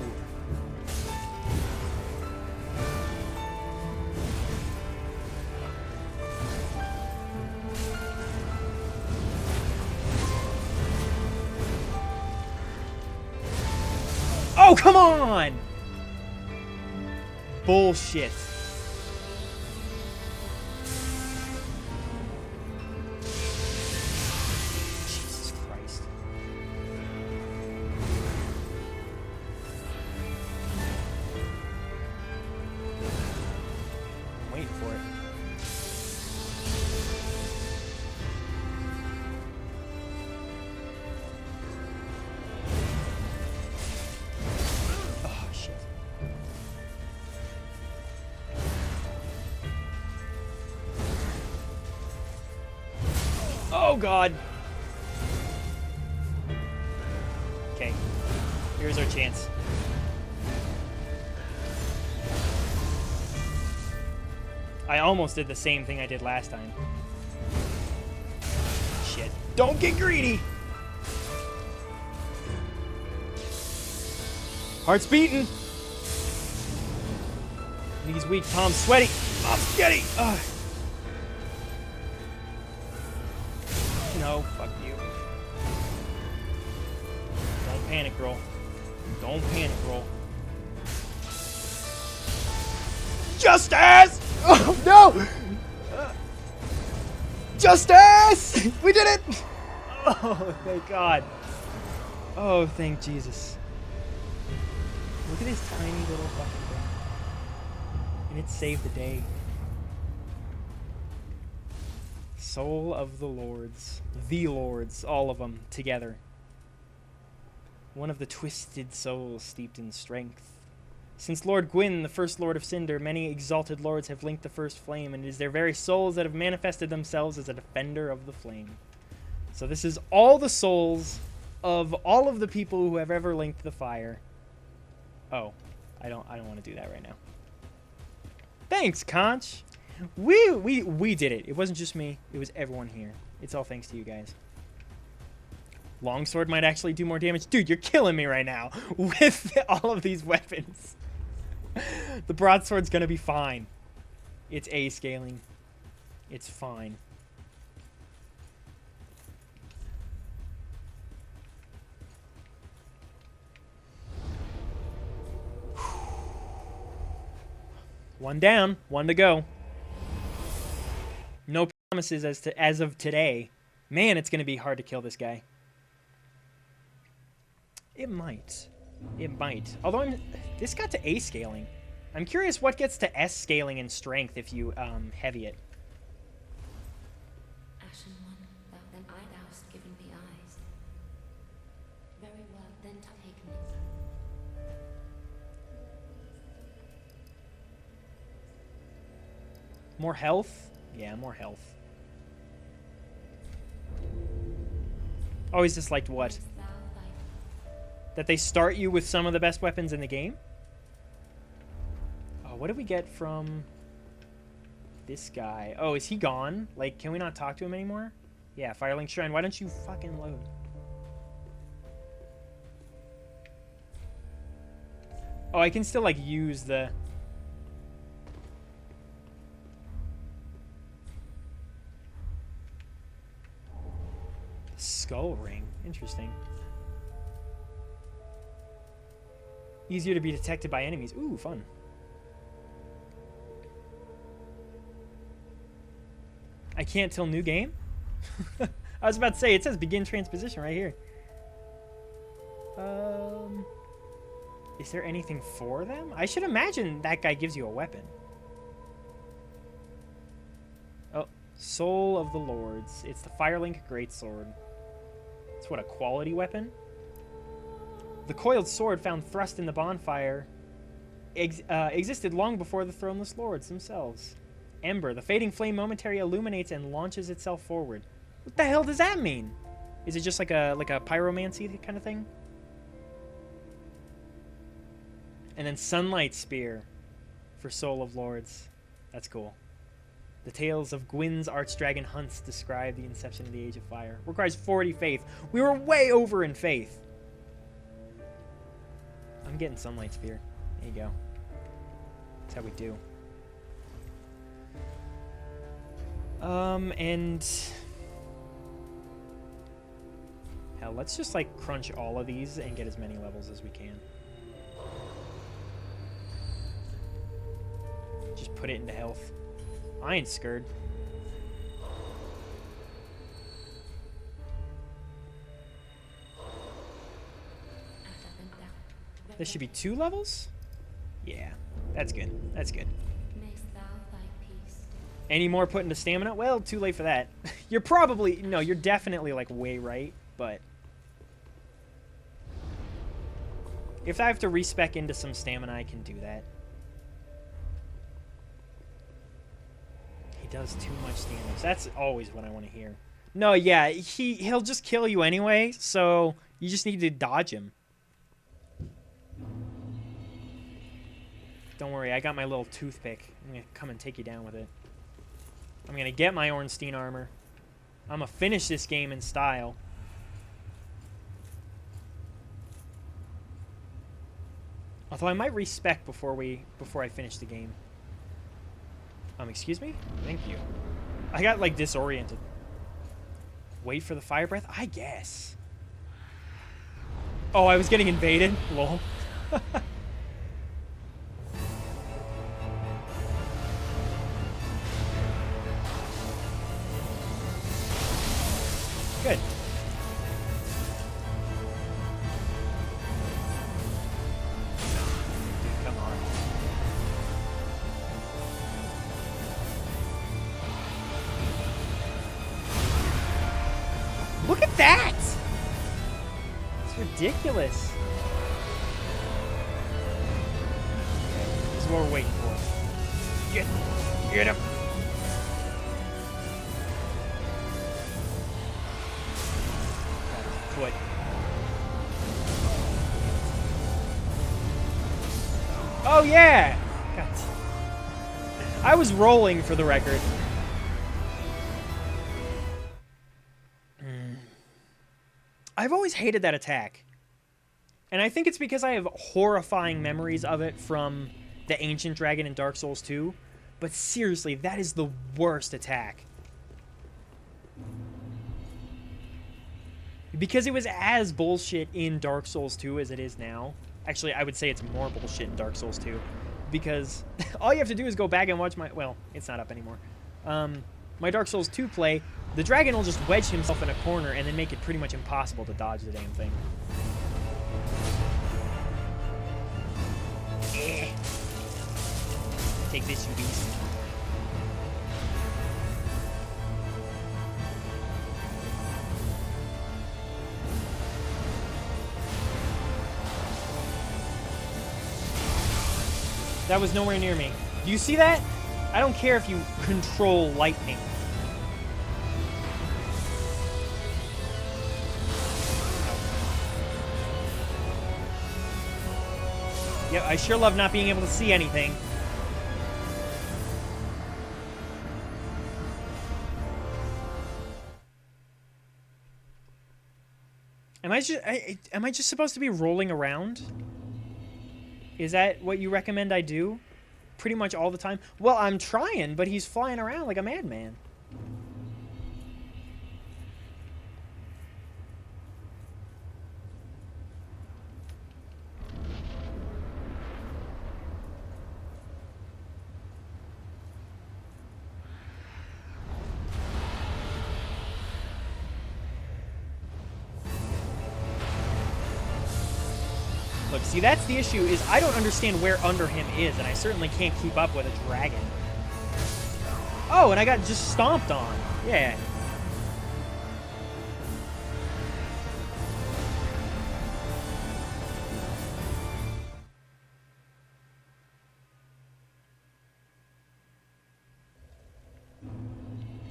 A: Oh, come on! Bullshit. Jesus Christ. I'm waiting for it. Oh, God. Okay. Here's our chance. I almost did the same thing I did last time. Shit. Don't get greedy! Heart's beating! Knees weak, palms sweaty. Palms sweaty! Ugh. No, fuck you. Don't panic roll. Don't panic roll. Justice! Oh, no! Justice! We did it! Oh, thank God. Oh, thank Jesus. Look at this tiny little fucking thing. And it saved the day. Soul of the Lords. The Lords. All of them. Together. One of the twisted souls steeped in strength. Since Lord Gwyn, the first Lord of Cinder, many exalted lords have linked the first flame, and it is their very souls that have manifested themselves as a defender of the flame. So this is all the souls of all of the people who have ever linked the fire. Oh, I don't want to do that right now. Thanks, Conch. We did it. It wasn't just me. It was everyone here. It's all thanks to you guys. Longsword might actually do more damage. Dude, you're killing me right now with all of these weapons. The broadsword's gonna be fine. It's A scaling. It's fine. One down, one to go. No promises as of today. Man, it's gonna be hard to kill this guy. It might. It might. Although this got to A scaling. I'm curious what gets to S scaling in strength if you heavy it.
B: Ashen one, then I thou'st given me eyes. Very well, then take me.
A: More health? Yeah, more health. Always disliked what? That they start you with some of the best weapons in the game? Oh, what did we get from this guy? Oh, is he gone? Like, can we not talk to him anymore? Yeah, Firelink Shrine. Why don't you fucking load? Oh, I can still, like, use the... Skull ring. Interesting. Easier to be detected by enemies. Ooh, fun. I can't till new game? I was about to say, it says begin transposition right here. Is there anything for them? I should imagine that guy gives you a weapon. Oh, Soul of the Lords. It's the Firelink Greatsword. It's what, a quality weapon? The coiled sword found thrust in the bonfire existed long before the Throneless Lords themselves. Ember. The fading flame momentarily illuminates and launches itself forward. What the hell does that mean? Is it just like a pyromancy kind of thing? And then Sunlight Spear for Soul of Lords. That's cool. The tales of Gwyn's Archdragon hunts describe the inception of the Age of Fire. Requires 40 faith. We were way over in faith. I'm getting Sunlight Spear. There you go. That's how we do. And hell, let's just like crunch all of these and get as many levels as we can. Just put it into health. I ain't scared. There should be 2 levels? Yeah, that's good. That's good. Any more put into stamina? Well, too late for that. You're probably... No, you're definitely, like, way right, but... If I have to respec into some stamina, I can do that. He does too much damage. That's always what I want to hear. No, yeah, he'll just kill you anyway, so you just need to dodge him. Don't worry, I got my little toothpick. I'm going to come and take you down with it. I'm going to get my Ornstein armor. I'm going to finish this game in style. Although I might respec before I finish the game. Excuse me? Thank you. I got, like, disoriented. Wait for the fire breath? I guess. Oh, I was getting invaded? Lol. Good. Come on. Look at that! It's ridiculous. This is what we're waiting for. Get him! Foot. Oh yeah! God. I was rolling for the record. I've always hated that attack. And I think it's because I have horrifying memories of it from the Ancient Dragon in Dark Souls 2. But seriously, that is the worst attack. Because it was as bullshit in Dark Souls 2 as it is now. Actually, I would say it's more bullshit in Dark Souls 2. Because all you have to do is go back and watch my... Well, it's not up anymore. My Dark Souls 2 play, the dragon will just wedge himself in a corner and then make it pretty much impossible to dodge the damn thing. Take this, you beast. That was nowhere near me. Do you see that? I don't care if you control lightning. Yep, I sure love not being able to see anything. Am I just supposed to be rolling around? Is that what you recommend I do? Pretty much all the time? Well, I'm trying, but he's flying around like a madman. Look, see, that's the issue, is I don't understand where under him is, and I certainly can't keep up with a dragon. Oh, and I got just stomped on. Yeah.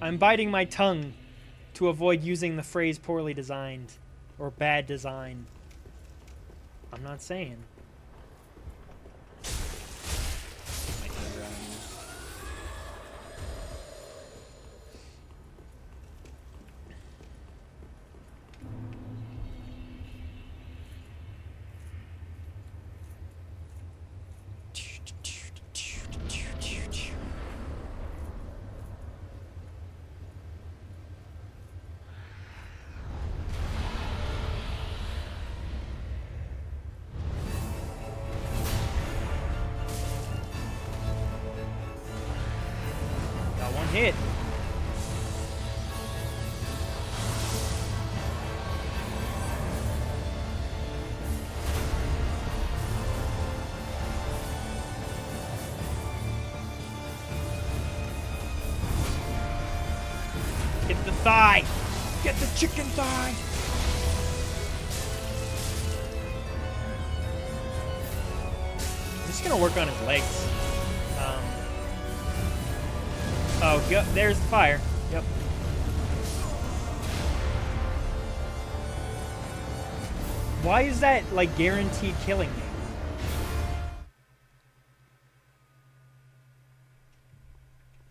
A: I'm biting my tongue to avoid using the phrase poorly designed or bad design. I'm not saying. My finger on you. Hit. Get the thigh. Get the chicken thigh. I'm just gonna work on his legs. Oh, there's the fire. Yep. Why is that, like, guaranteed killing me?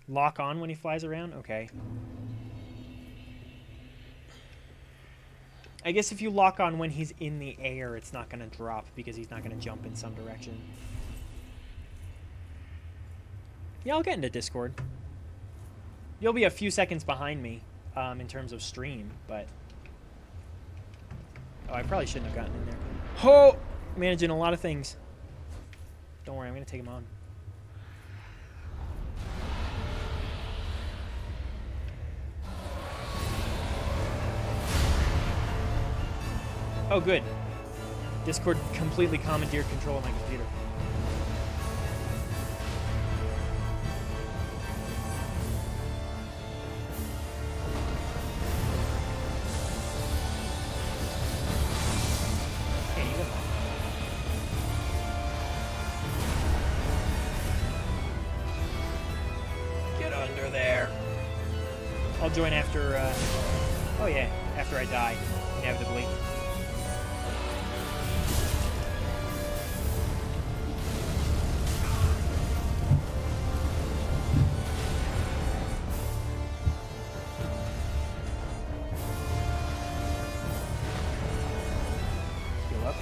A: Lock on when he flies around? Okay. I guess if you lock on when he's in the air, it's not going to drop because he's not going to jump in some direction. Yeah, I'll get into Discord. You'll be a few seconds behind me in terms of stream, but... Oh, I probably shouldn't have gotten in there. Oh! Managing a lot of things. Don't worry, I'm going to take him on. Oh, good. Discord completely commandeered control of my computer. I'll join after, oh yeah, after I die, inevitably. Heal up.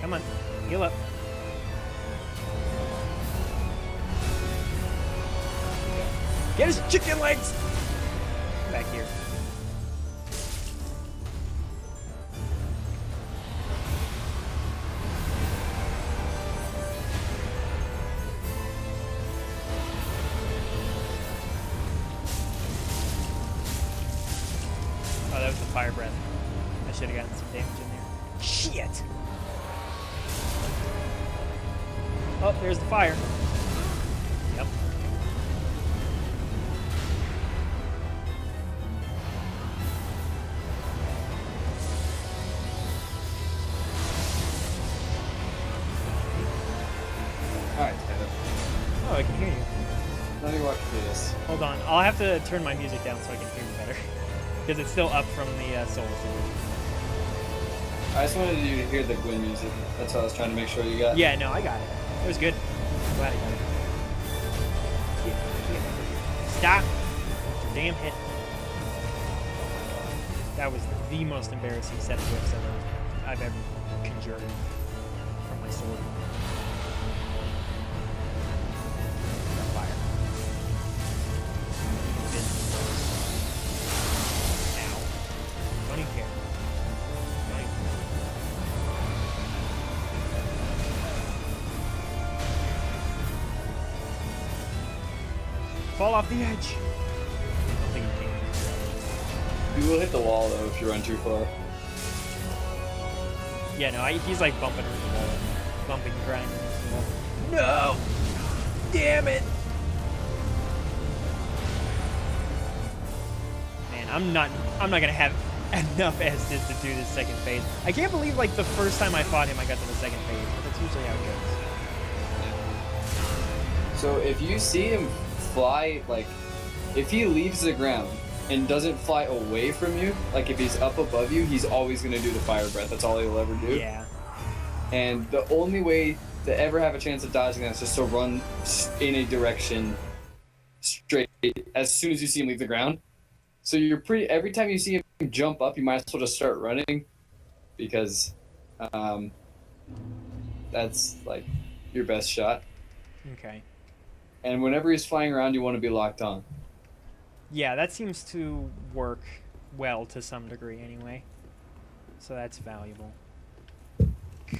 A: Come on, heal up. Get his chicken legs! Come back here. Oh, that was the fire breath. I should have gotten some damage in there. Shit! Oh, there's the fire. Yep. Oh, I can hear you.
C: Let me walk through this.
A: Hold on. I'll have to turn my music down so I can hear you better. Because it's still up from the solo stage.
C: I just wanted you to hear the Gwyn music. That's what I was trying to make sure you got.
A: Yeah, no, I got it. It was good. I'm glad I got it. Stop! Your damn hit. That was the most embarrassing set of whips I've ever conjured from my sword. Fire. Ow. Don't even care. Don't even care. Fall off the edge. I don't think you can.
C: You will hit the wall though if you run too far.
A: Yeah, no, he's like bumping into the wall. Bumping, grinding into the wall. No! Damn it! Man, I'm not gonna have enough Estus to do this second phase. I can't believe like the first time I fought him I got to the second phase, but that's usually how it goes.
C: So if you see him fly, like, if he leaves the ground and doesn't fly away from you, like if he's up above you, he's always gonna do the fire breath. That's all he'll ever do.
A: Yeah.
C: And the only way to ever have a chance of dodging that is just to run in a direction straight as soon as you see him leave the ground. So you're every time you see him jump up, you might as well just start running, because that's like your best shot.
A: Okay.
C: And whenever he's flying around, you want to be locked on.
A: Yeah, that seems to work well to some degree anyway. So that's valuable.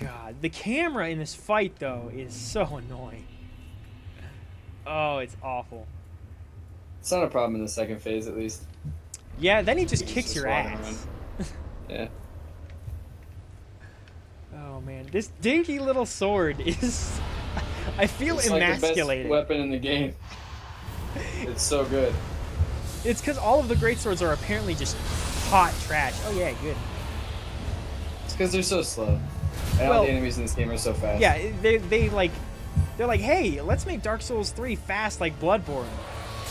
A: God, the camera in this fight though is so annoying. Oh, it's awful.
C: It's not a problem in the second phase, at least.
A: Yeah, then he just
C: He's
A: kicks
C: just
A: your
C: walking
A: ass.
C: Yeah.
A: Oh man, this dinky little sword is I feel
C: It's like the
A: emasculated.
C: best weapon in the game. It's so good.
A: It's because all of the greatswords are apparently just hot trash. Oh yeah, good.
C: It's because they're so slow. And
A: Well,
C: all the enemies in this game are so fast.
A: Yeah, they're like, hey, let's make Dark Souls 3 fast like Bloodborne,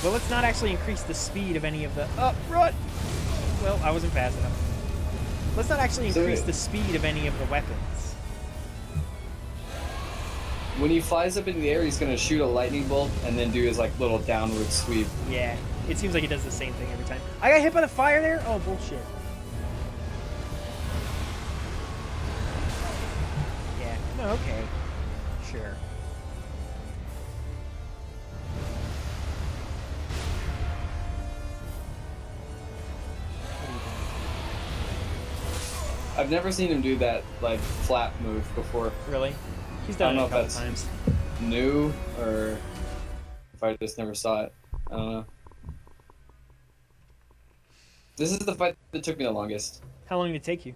A: but let's not actually increase the speed of any of the run. Well, I wasn't fast enough. Let's not actually increase the speed of any of the weapons.
C: When he flies up in the air, he's gonna shoot a lightning bolt and then do his like little downward sweep.
A: Yeah, it seems like he does the same thing every time. I got hit by the fire there? Oh, bullshit. Yeah, no, okay. Sure. What do you think?
C: I've never seen him do that like flap move before.
A: Really? He's
C: I
A: done
C: don't
A: it a
C: know if
A: couple
C: that's
A: times.
C: new or if I just never saw it. I don't know. This is the fight that took me the longest.
A: How long did it take you?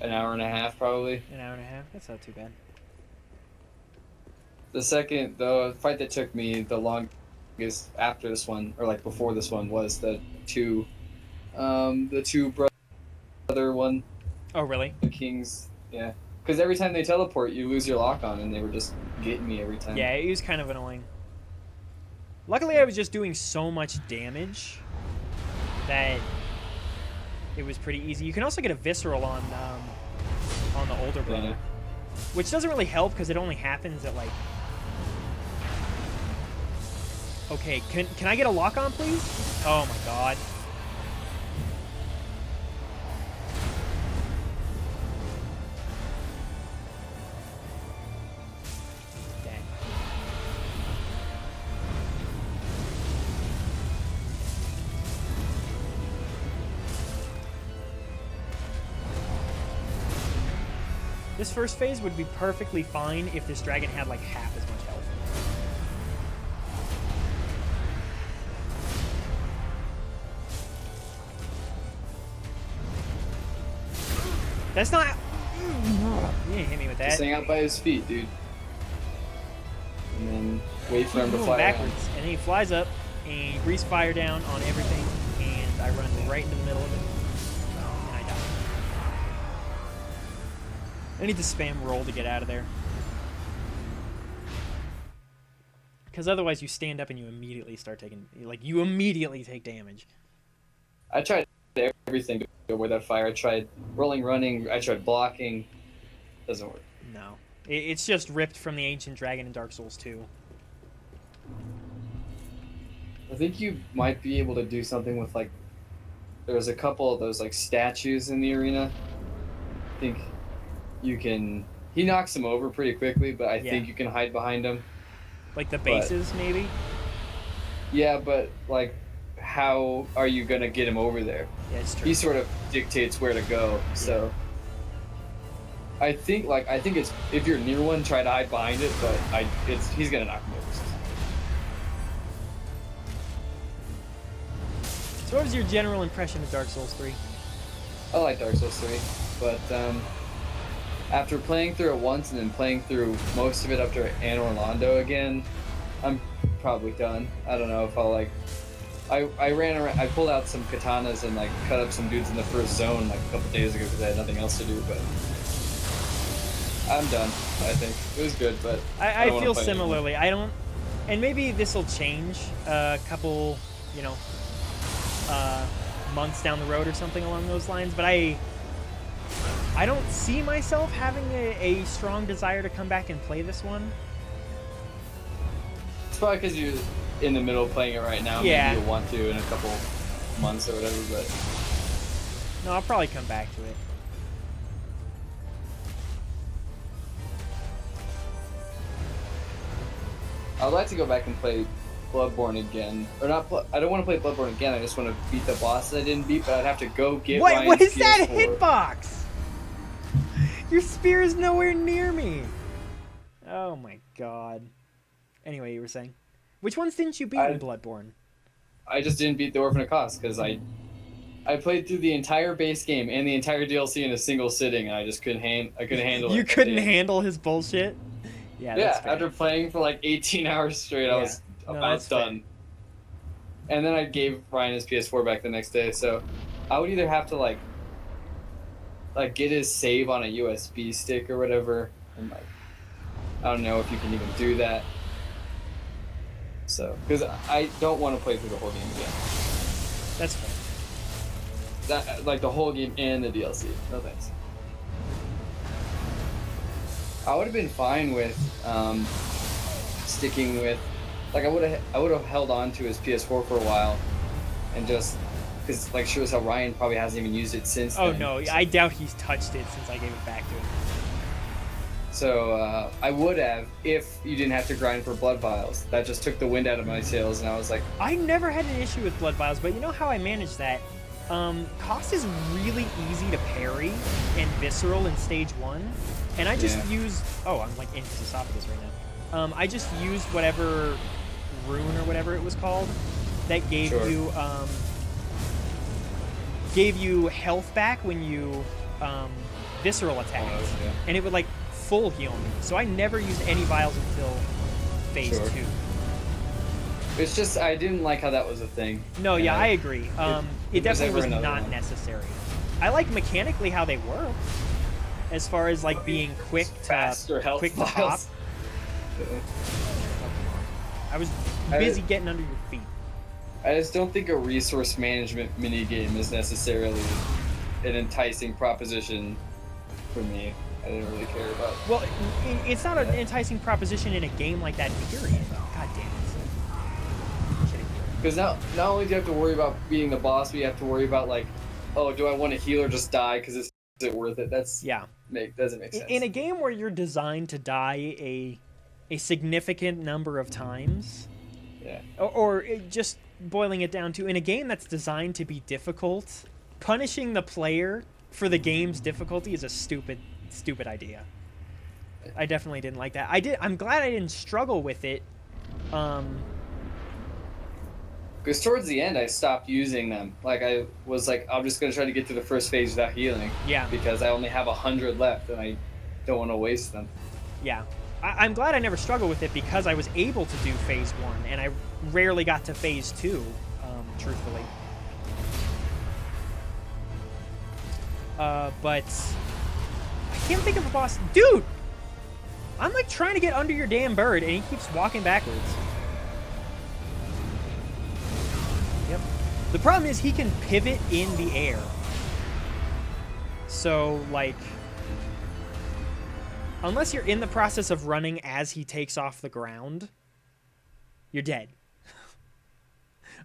C: An hour and a half, probably.
A: An hour and a half? That's not too bad.
C: The fight that took me the longest after this one, or like before this one, was the two brother one.
A: Oh, really?
C: The kings, yeah. Because every time they teleport, you lose your lock on, and they were just getting me every time.
A: Yeah, it was kind of annoying. Luckily, I was just doing so much damage that it was pretty easy. You can also get a visceral on the older brother,
C: Yeah.
A: which doesn't really help because it only happens at like. Okay, can I get a lock on, please? Oh my god. Dang. This first phase would be perfectly fine if this dragon had like half as much health. That's not. You didn't hit me with that.
C: Just hang out by his feet, dude. And then wait for him to
A: Going
C: fly
A: backwards,
C: around.
A: and then he flies up, and he breathes fire down on everything, and I run right into the middle of it, and I die. I need to spam roll to get out of there. Because otherwise you stand up and you immediately start taking, like, you immediately take damage.
C: I tried everything to avoid that fire. I tried rolling, running. I tried blocking. Doesn't work.
A: No. It's just ripped from the Ancient Dragon in Dark Souls 2.
C: I think you might be able to do something with like. There's a couple of those like statues in the arena. I think you can. He knocks them over pretty quickly, but I think you can hide behind them.
A: Like the bases, maybe?
C: Yeah, but like, how are you gonna get him over there?
A: Yeah, it's true.
C: He sort of dictates where to go. So I think it's if you're near one, try to hide behind it. But he's gonna knock him over.
A: So what was your general impression of Dark Souls 3?
C: I like Dark Souls 3, but after playing through it once and then playing through most of it up to Anne Orlando again, I'm probably done. I don't know if I'll like. I ran around. I pulled out some katanas and like cut up some dudes in the first zone like a couple days ago because I had nothing else to do. But I'm done. I think it was good, but
A: I
C: don't
A: feel
C: wanna play anymore.
A: similarly. I don't, and maybe this will change a couple, you know, months down the road or something along those lines. But I don't see myself having a strong desire to come back and play this one.
C: It's probably because you're in the middle of playing it right now.
A: Yeah.
C: Maybe you'll want to in a couple months or whatever, but
A: No, I'll probably come back to it.
C: I would like to go back and play Bloodborne again. Or not, I don't want to play Bloodborne again, I just want to beat the bosses I didn't beat, but I'd have to go get Ryan's
A: What is that
C: PS4.
A: hitbox? Your spear is nowhere near me. Oh my god. Anyway, you were saying? Which ones didn't you beat in Bloodborne?
C: I just didn't beat the Orphan of Kos because I played through the entire base game and the entire DLC in a single sitting, and I just couldn't handle it.
A: You couldn't handle his bullshit? Yeah, that's fair.
C: After playing for like 18 hours straight, I was about done. And then I gave Ryan his PS4 back the next day, so I would either have to like get his save on a USB stick or whatever, and like I don't know if you can even do that. So, because I don't want to play through the whole game again.
A: That's fair.
C: That like the whole game and the DLC. No thanks. I would have been fine with sticking with, like I would have held on to his PS4 for a while, and just because like sure as hell Ryan probably hasn't even used it since.
A: Oh
C: then.
A: no, I doubt he's touched it since I gave it back to him.
C: So I would have if you didn't have to grind for blood vials. That just took the wind out of my sails, and I was like,
A: I never had an issue with blood vials, but you know how I managed that? Cost is really easy to parry and visceral in stage 1, and I just used. Oh, I'm like in his esophagus right now. I just used whatever rune or whatever it was called that gave you health back when you visceral attacked, and it would like full heal me. So I never used any vials until phase 2.
C: It's just I didn't like how that was a thing.
A: No, yeah, I agree. It definitely was not
C: one.
A: necessary. I like mechanically how they work, as far as like being quick to
C: faster health
A: quick to pop.
C: vials.
A: I was busy getting under your feet.
C: I just don't think a resource management minigame is necessarily an enticing proposition for me. I didn't really care about it.
A: Well, it's not an enticing proposition in a game like that, period. God damn it.
C: Because not only do you have to worry about beating the boss, but you have to worry about like, oh, do I want to heal or just die? Because is it worth it? Doesn't make sense.
A: In a game where you're designed to die a significant number of times, or just boiling it down to, in a game that's designed to be difficult, punishing the player for the game's difficulty is a stupid idea. I definitely didn't like that. I'm glad I didn't struggle with it.
C: Because towards the end, I stopped using them. Like I was like, I'm just gonna try to get through the first phase without healing.
A: Yeah.
C: Because I only have 100 left, and I don't want to waste them.
A: Yeah. I'm glad I never struggled with it because I was able to do phase 1, and I rarely got to phase 2, truthfully. But I can't think of a boss. Dude! I'm like trying to get under your damn bird, and he keeps walking backwards. Yep. The problem is he can pivot in the air. So, like, unless you're in the process of running as he takes off the ground, you're dead.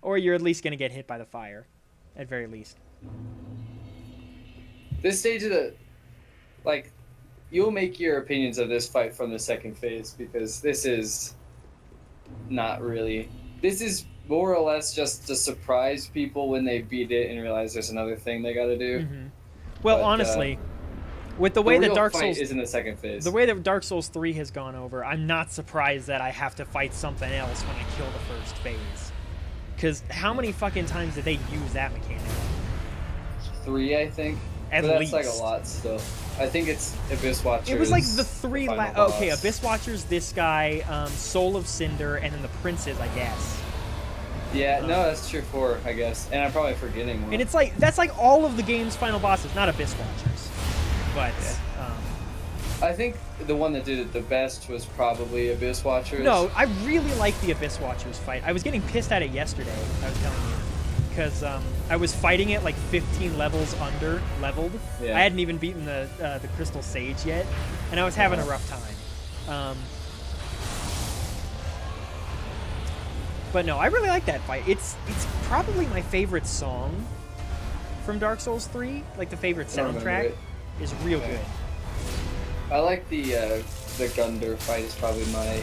A: Or you're at least going to get hit by the fire, at very least.
C: This stage of the, like, you'll make your opinions of this fight from the second phase, because this is not really, this is more or less just to surprise people when they beat it and realize there's another thing they got to do.
A: Mm-hmm. Well, but, honestly, with the way that Dark Souls
C: is in the second phase,
A: the way that Dark Souls 3 has gone over, I'm not surprised that I have to fight something else when I kill the first phase. Because how many fucking times did they use that mechanic?
C: 3, I think.
A: At
C: but
A: least.
C: That's like a lot still. I think it's Abyss Watchers.
A: It was like the three.
C: final boss.
A: Okay, Abyss Watchers, this guy, Soul of Cinder, and then the Princes, I guess.
C: Yeah, no, that's tier 4, I guess. And I'm probably forgetting one.
A: And it's like that's like all of the game's final bosses, not Abyss Watchers, but.
C: I think the one that did it the best was probably Abyss Watchers.
A: No, I really like the Abyss Watchers fight. I was getting pissed at it yesterday, I was telling you. Because I was fighting it like 15 levels under leveled.
C: Yeah.
A: I hadn't even beaten the Crystal Sage yet, and I was having a rough time. But no, I really like that fight. It's probably my favorite song from Dark Souls 3. Like the favorite soundtrack is real good.
C: I like the Gunder fight is probably my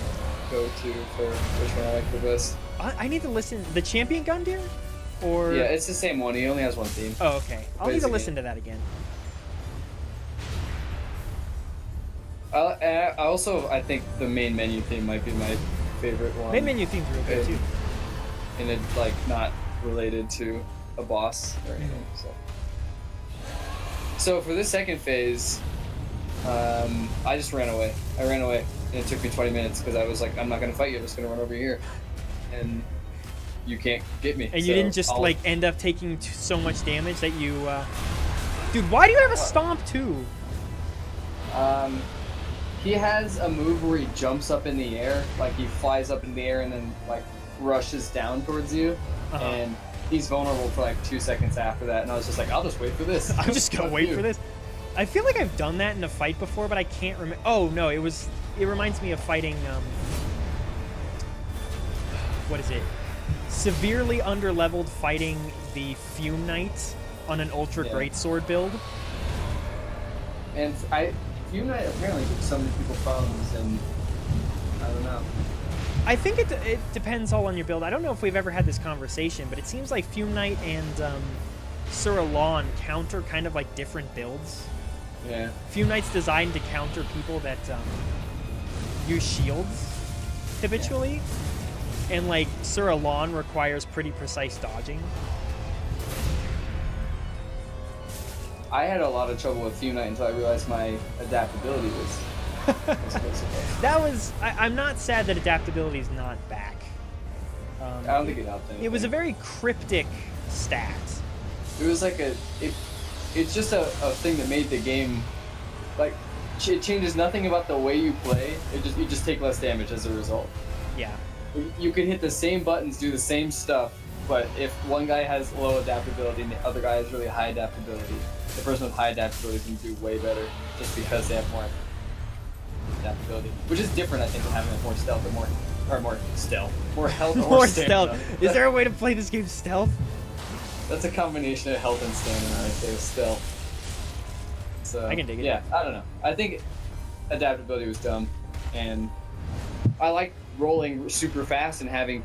C: go-to for which one I like the best.
A: I need to listen. The Champion Gundyr? Or
C: yeah, it's the same one. He only has one theme.
A: Oh, okay. I'll need to listen to that again.
C: I think the main menu theme might be my favorite one.
A: Main menu theme's real good too.
C: And it's like not related to a boss or anything. So for this second phase, I just ran away. I ran away, and it took me 20 minutes because I was like, I'm not gonna fight you. I'm just gonna run over here, and you can't get me.
A: And you didn't just like end up taking so much damage that you, dude. Why do you have a stomp too?
C: He has a move where he jumps up in the air, like he flies up in the air and then like rushes down towards you, and he's vulnerable for like 2 seconds after that. And I was just like, I'll just wait for this.
A: I'm just gonna wait for this. I feel like I've done that in a fight before, but I can't remember. Oh no, it reminds me of fighting. What is it? Severely underleveled fighting the Fume Knight on an Ultra Greatsword build.
C: And Fume Knight apparently gives so many people problems, and I don't know.
A: I think it depends all on your build. I don't know if we've ever had this conversation, but it seems like Fume Knight and Sur Alon counter kind of like different builds.
C: Yeah.
A: Fume Knight's designed to counter people that use shields habitually. And like Sur Alon requires pretty precise dodging.
C: I had a lot of trouble with Fume Knight until I realized my adaptability was
A: That was. I'm not sad that adaptability is not back.
C: I don't think it helped anything.
A: It was a very cryptic stat.
C: It was like it's just a thing that made the game like it changes nothing about the way you play. You just take less damage as a result.
A: Yeah.
C: You can hit the same buttons, do the same stuff, but if one guy has low adaptability and the other guy has really high adaptability, the person with high adaptability can do way better just because they have more adaptability. Which is different, I think, than having more stealth or more stealth. More health or
A: More
C: stamina.
A: stealth. Is there a way to play this game stealth?
C: That's a combination of health and stamina right there, stealth. So,
A: I can dig it.
C: Yeah, I don't know. I think adaptability was dumb, and I like rolling super fast and having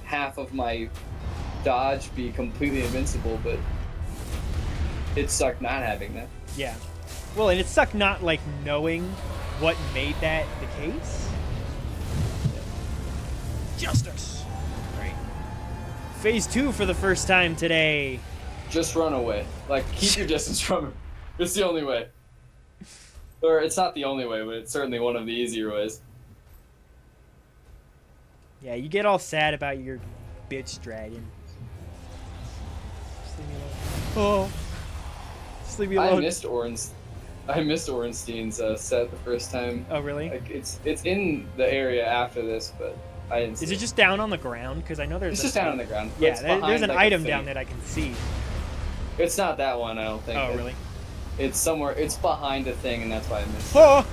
C: half of my dodge be completely invincible, but it sucked not having that.
A: Yeah. Well, and it sucked not like knowing what made that the case. Justice. Right. Phase 2 for the first time today.
C: Just run away. Like, keep your distance from him. It's the only way. Or it's not the only way, but it's certainly one of the easier ways.
A: Yeah, you get all sad about your bitch dragon. Just leave me alone. Oh. Just leave me alone.
C: I missed Ornstein's set the first time.
A: Oh, really?
C: Like it's in the area after this, but I didn't see
A: Is it just down on the ground? Because I know there's
C: It's just down on the ground.
A: Yeah,
C: It's behind,
A: there's an
C: like,
A: item
C: a
A: down
C: thing.
A: there that I can see.
C: It's not that one, I don't think.
A: Oh, really?
C: It's somewhere. It's behind a thing, and that's why I missed it.
A: Oh!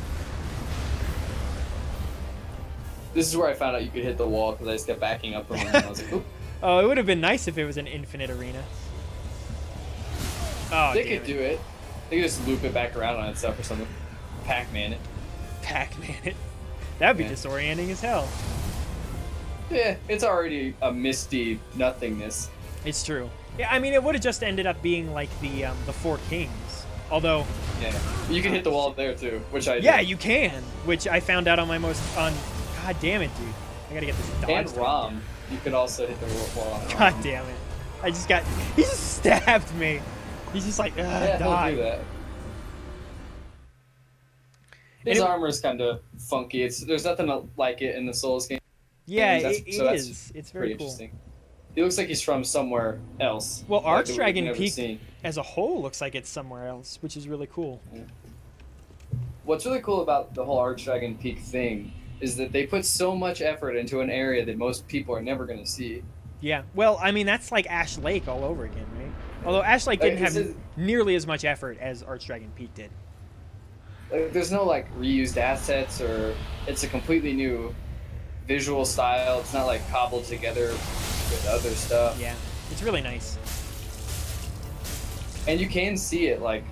C: This is where I found out you could hit the wall because I just kept backing up from it, and I was like, oop.
A: Oh, it would have been nice if it was an infinite arena. Oh,
C: They
A: damn
C: could do it. They could just loop it back around on itself or something. Pac-Man it.
A: Pac-Man it. That'd be
C: Yeah.
A: disorienting as hell.
C: Yeah, it's already a misty nothingness.
A: It's true. Yeah, I mean, it would have just ended up being like the Four Kings. Although,
C: Yeah. You can hit the wall there too, which I
A: yeah,
C: did.
A: you can. Which I found out on my God damn it, dude. I gotta get this dodge.
C: And
A: thing.
C: Rom. You could also hit the wall on Rom.
A: God damn it. He just stabbed me. He's just like,
C: Yeah,
A: die.
C: he'll do that.
A: And
C: His armor is kind of funky. There's nothing like it in the Souls game.
A: yeah,
C: That's-
A: it
C: so that's
A: is. It's very cool.
C: interesting. He looks like he's from somewhere else.
A: Well,
C: like that we've
A: Archdragon
C: never
A: Peak
C: seen.
A: as a whole looks like it's somewhere else, which is really cool.
C: What's really cool about the whole Archdragon Peak thing is that they put so much effort into an area that most people are never going to see.
A: Yeah. Well, I mean, that's like Ash Lake all over again, right? Although Ash Lake
C: Like,
A: didn't have
C: this is-
A: nearly as much effort as Archdragon Peak did.
C: Like, there's no like reused assets, or it's a completely new visual style. It's not like cobbled together with other stuff.
A: Yeah. It's really nice.
C: And you can see it like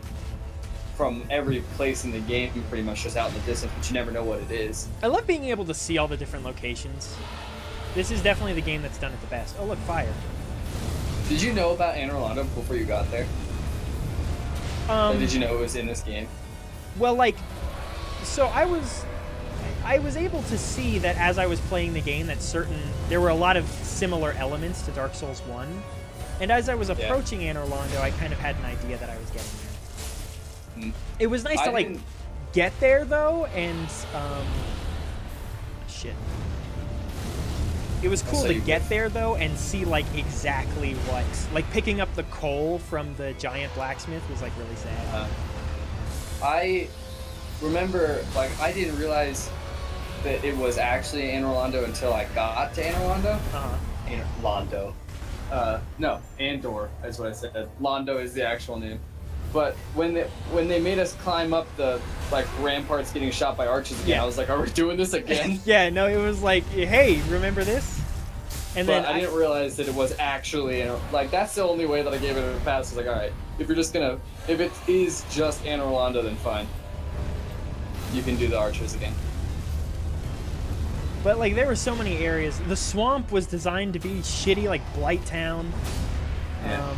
C: from every place in the game, pretty much just out in the distance, but you never know what it is.
A: I love being able to see all the different locations. This is definitely the game that's done it the best. Oh, look, fire.
C: Did you know about Anor Londo before you got there? Or did you know it was in this game?
A: Well, like, so I was able to see that as I was playing the game that there were a lot of similar elements to Dark Souls 1. And as I was approaching Anor Londo, I kind of had an idea that I was getting there. It was nice to, like, get there, though, and, shit. It was cool to get there, though, and see, like, exactly what... Like, picking up the coal from the giant blacksmith was, like, really sad.
C: I remember, like, I didn't realize that it was actually Anor Londo until I got to Anor Londo.
A: Uh-huh.
C: Anor Londo. No, Andor is what I said. Londo is the actual name. But when they made us climb up the like ramparts getting shot by archers again, I was like, are we doing this again?
A: Yeah, no, it was like, hey, remember this? And
C: But
A: then
C: I didn't realize that it was actually, like, that's the only way that I gave it a pass. I was like, all right, if it is just Anor Londo, then fine. You can do the archers again.
A: But, like, there were so many areas. The swamp was designed to be shitty, like Blight Town.
C: Yeah.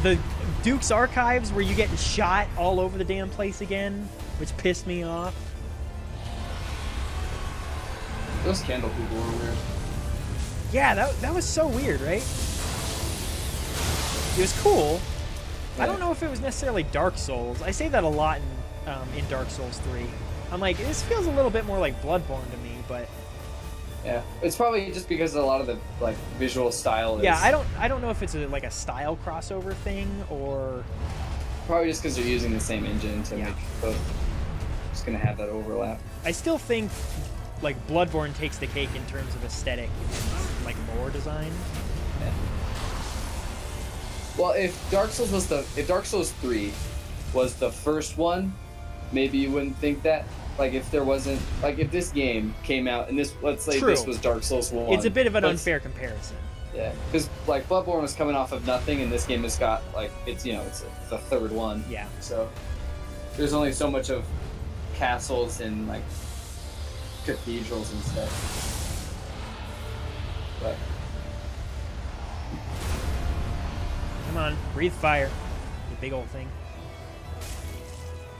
A: The Duke's Archives, where you get shot all over the damn place again, which pissed me off.
C: Those candle people were weird.
A: Yeah, that was so weird, right? It was cool.
C: Yeah.
A: I don't know if it was necessarily Dark Souls. I say that a lot in Dark Souls 3. I'm like, this feels a little bit more like Bloodborne to me, but...
C: Yeah, it's probably just because a lot of the like visual style is...
A: Yeah, I don't know if it's like a style crossover thing, or...
C: Probably just because they're using the same engine to
A: Yeah.
C: make both. Just gonna have that overlap.
A: I still think like Bloodborne takes the cake in terms of aesthetic and like lore design.
C: Yeah. Well, if Dark Souls 3 was the first one, maybe you wouldn't think that. Like if there wasn't, like if this game came out and let's say
A: True.
C: this was Dark Souls 1.
A: It's a bit of an
C: let's-
A: unfair comparison.
C: Yeah, because like Bloodborne was coming off of nothing, and this game has got like it's the third one.
A: Yeah.
C: So there's only so much of castles and like cathedrals and stuff. But
A: Come on, breathe fire. You big old thing.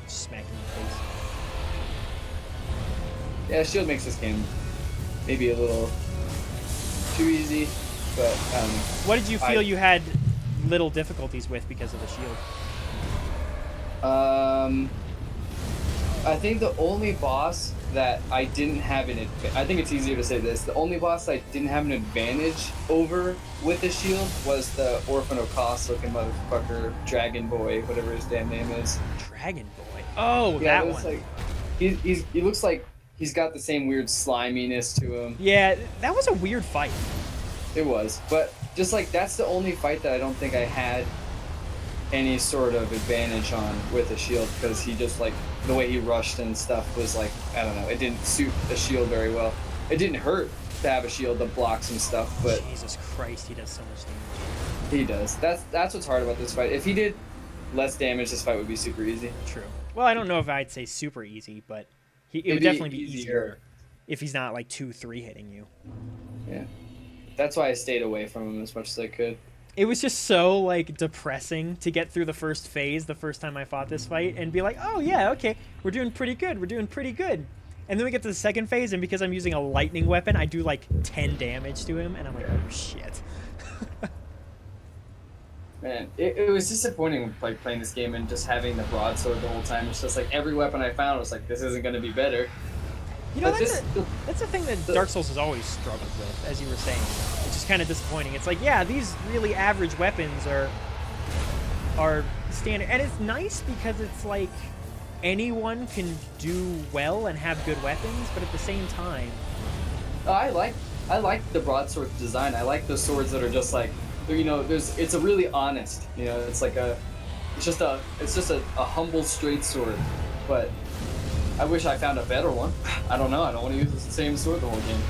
A: Smack him in the face.
C: yeah, Shield makes this game maybe a little too easy, but
A: What did you feel you had little difficulties with because of the shield?
C: I think the only boss that I didn't have I think it's easier to say this. The only boss I didn't have an advantage over with the shield was the Orphan of Kos looking motherfucker, Dragon Boy, whatever his damn name is.
A: Dragon Boy. Oh,
C: Yeah,
A: that
C: it looks
A: one.
C: like he looks like he's got the same weird sliminess to him.
A: Yeah, that was a weird fight.
C: It was, but just like that's the only fight that I don't think I had any sort of advantage on with a shield, because he just like the way he rushed and stuff was like, I don't know, it didn't suit a shield very well. It didn't hurt to have a shield that blocks some stuff, but
A: Jesus Christ, he does so much damage.
C: he does. That's what's hard about this fight. If he did less damage, this fight would be super easy.
A: True. Well, I don't know if I'd say super easy, but it would
C: It'd
A: definitely be
C: easier.
A: easier if he's not like 2-3 hitting you.
C: Yeah, that's why I stayed away from him as much as I could.
A: It was just so like depressing to get through the first phase the first time I fought this fight and be like, oh yeah, okay, we're doing pretty good, and then we get to the second phase, and because I'm using a lightning weapon, I do like 10 damage to him, and I'm like, oh shit.
C: Man, it was disappointing like playing this game and just having the broadsword the whole time. It's just like every weapon I found was like, this isn't going to be better.
A: You know,
C: But
A: that's a thing that Dark Souls has always struggled with, as you were saying. It's just kind of disappointing. It's like, yeah, these really average weapons are standard, and it's nice because it's like anyone can do well and have good weapons, but at the same time,
C: I like the broadsword design. I like the swords that are just like, you know, it's a really honest, you know, it's like it's just a humble straight sword, but I wish I found a better one. I don't know. I don't want to use the same sword the whole game.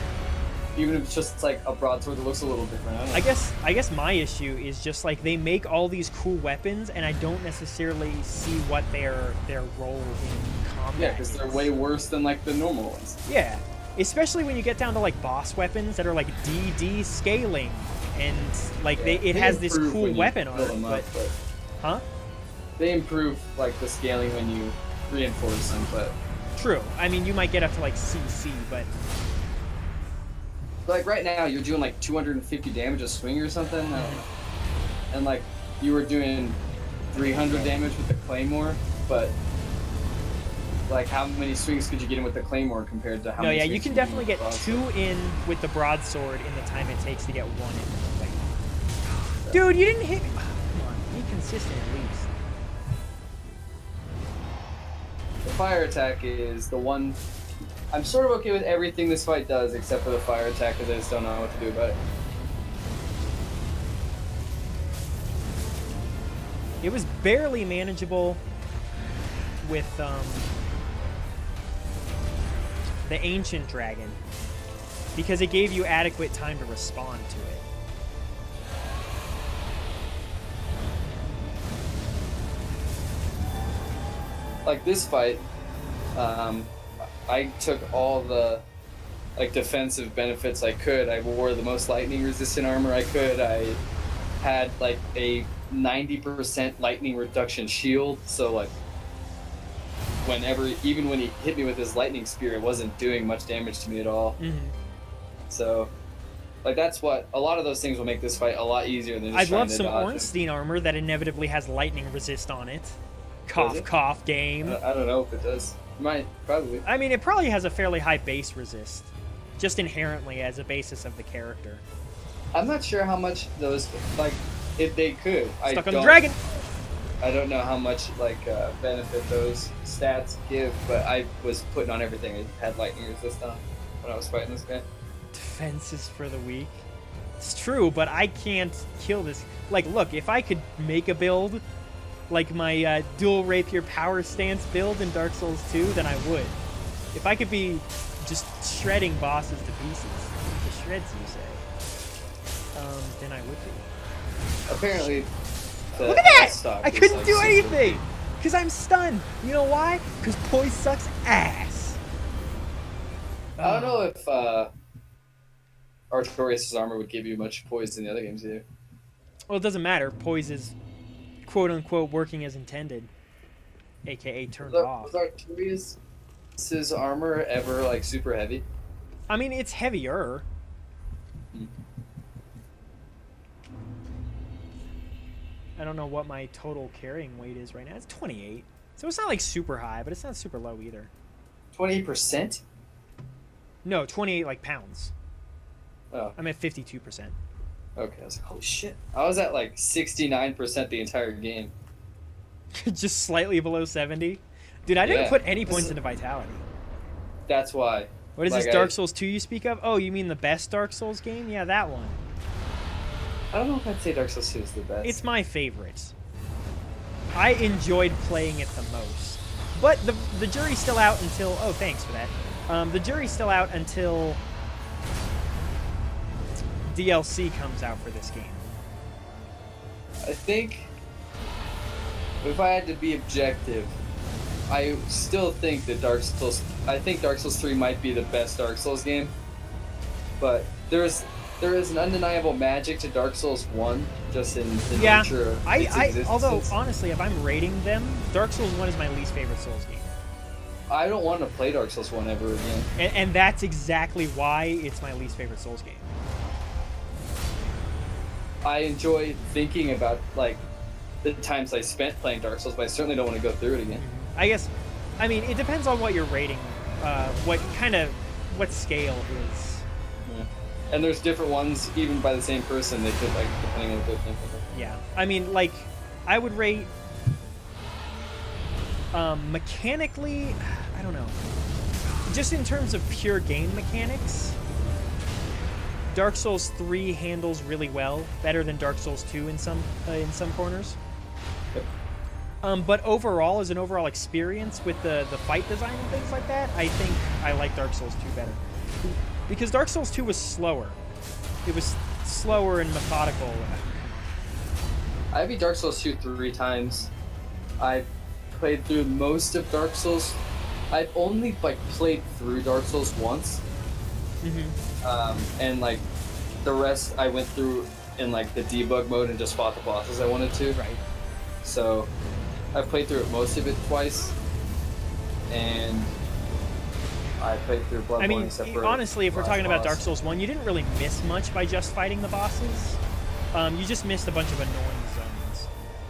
C: Even if it's just like a broadsword that looks a little different. I
A: guess my issue is just like they make all these cool weapons, and I don't necessarily see what their role in combat.
C: Yeah, because they're way worse than like the normal ones.
A: Yeah, especially when you get down to like boss weapons that are like DD scaling, and like it has this cool weapon on it. But huh?
C: They improve like the scaling when you reinforce them, but.
A: True. I mean, you might get up to like CC, but
C: like right now you're doing like 250 damage a swing or something, I don't know. And like you were doing 300 damage with the claymore, but like how many swings could you get in with the claymore compared to how many?
A: No, yeah,
C: swings
A: you can definitely get 2 in with the broadsword in the time it takes to get 1 in. Like, dude, you didn't hit me. Come on, be consistent at least.
C: The fire attack is the one. I'm sort of okay with everything this fight does except for the fire attack because I just don't know what to do about it.
A: It was barely manageable with the Ancient Dragon because it gave you adequate time to respond to it.
C: Like this fight, I took all the like defensive benefits I could. I wore the most lightning resistant armor I could. I had like a 90% lightning reduction shield, so like even when he hit me with his lightning spear, it wasn't doing much damage to me at all.
A: Mm-hmm.
C: So like that's what a lot of those things will make this fight a lot easier than just
A: I'd
C: trying
A: love
C: to
A: some
C: dodge
A: Ornstein armor that inevitably has lightning resist on it. Cough, cough, game.
C: I don't know if it does. It might, probably.
A: I mean, it probably has a fairly high base resist, just inherently as a basis of the character.
C: I'm not sure how much those, like, if they could.
A: Stuck on the dragon!
C: I don't know how much, like, benefit those stats give, but I was putting on everything I had lightning resist on when I was fighting this guy.
A: Defenses for the weak. It's true, but I can't kill this. Like, look, if I could make a build like my dual rapier power stance build in Dark Souls 2, then I would. If I could be just shredding bosses to pieces, to shreds you say, then I would be.
C: Apparently,
A: look at that! I couldn't do anything! Because I'm stunned. You know why? Because poise sucks ass.
C: I don't know if Artorias' armor would give you much poise in the other games either.
A: Well, it doesn't matter. Poise is quote-unquote working as intended, aka turned off.
C: Was Artorias' armor ever like super heavy?
A: I mean, it's heavier. I don't know what my total carrying weight is right now. It's 28, so it's not like super high, but it's not super low either.
C: 20%?
A: No, 28 like pounds.
C: Oh,
A: I'm at 52%.
C: okay. I was like, holy shit! I was at like 69% the entire game.
A: Just slightly below 70. Dude, I didn't put any points into vitality.
C: That's why.
A: What is this Dark Souls 2 you speak of? Oh, you mean the best Dark Souls game? Yeah, that one.
C: I don't know if I'd say Dark Souls 2 is the best.
A: It's my favorite. I enjoyed playing it the most. But the jury's still out until... Oh, thanks for that. The jury's still out until DLC comes out for this game.
C: I think if I had to be objective, I still think that Dark Souls 3 might be the best Dark Souls game. But there is an undeniable magic to Dark Souls 1 just in the nature of its existence.
A: Although honestly, if I'm rating them, Dark Souls 1 is my least favorite Souls game.
C: I don't want to play Dark Souls 1 ever again.
A: And that's exactly why it's my least favorite Souls game.
C: I enjoy thinking about like the times I spent playing Dark Souls, but I certainly don't want to go through it again.
A: I guess, I mean, it depends on what you're rating, what scale is.
C: Yeah. And there's different ones, even by the same person. They could like depending on what they think of it.
A: Yeah, I mean, like, I would rate mechanically, I don't know, just in terms of pure game mechanics, Dark Souls 3 handles really well, better than Dark Souls 2 in some corners.
C: Yep.
A: But overall, as an overall experience with the fight design and things like that, I think I like Dark Souls 2 better. Because Dark Souls 2 was slower. It was slower and methodical.
C: I beat Dark Souls 2 3 times. I played through most of Dark Souls. I've only like played through Dark Souls once. And like the rest I went through in like the debug mode and just fought the bosses I wanted to.
A: Right.
C: So I played through most of it twice, and I played through Bloodborne.
A: I mean,
C: except for
A: honestly, if we're
C: last
A: talking about
C: boss.
A: Dark Souls 1, you didn't really miss much by just fighting the bosses. You just missed a bunch of annoying zones.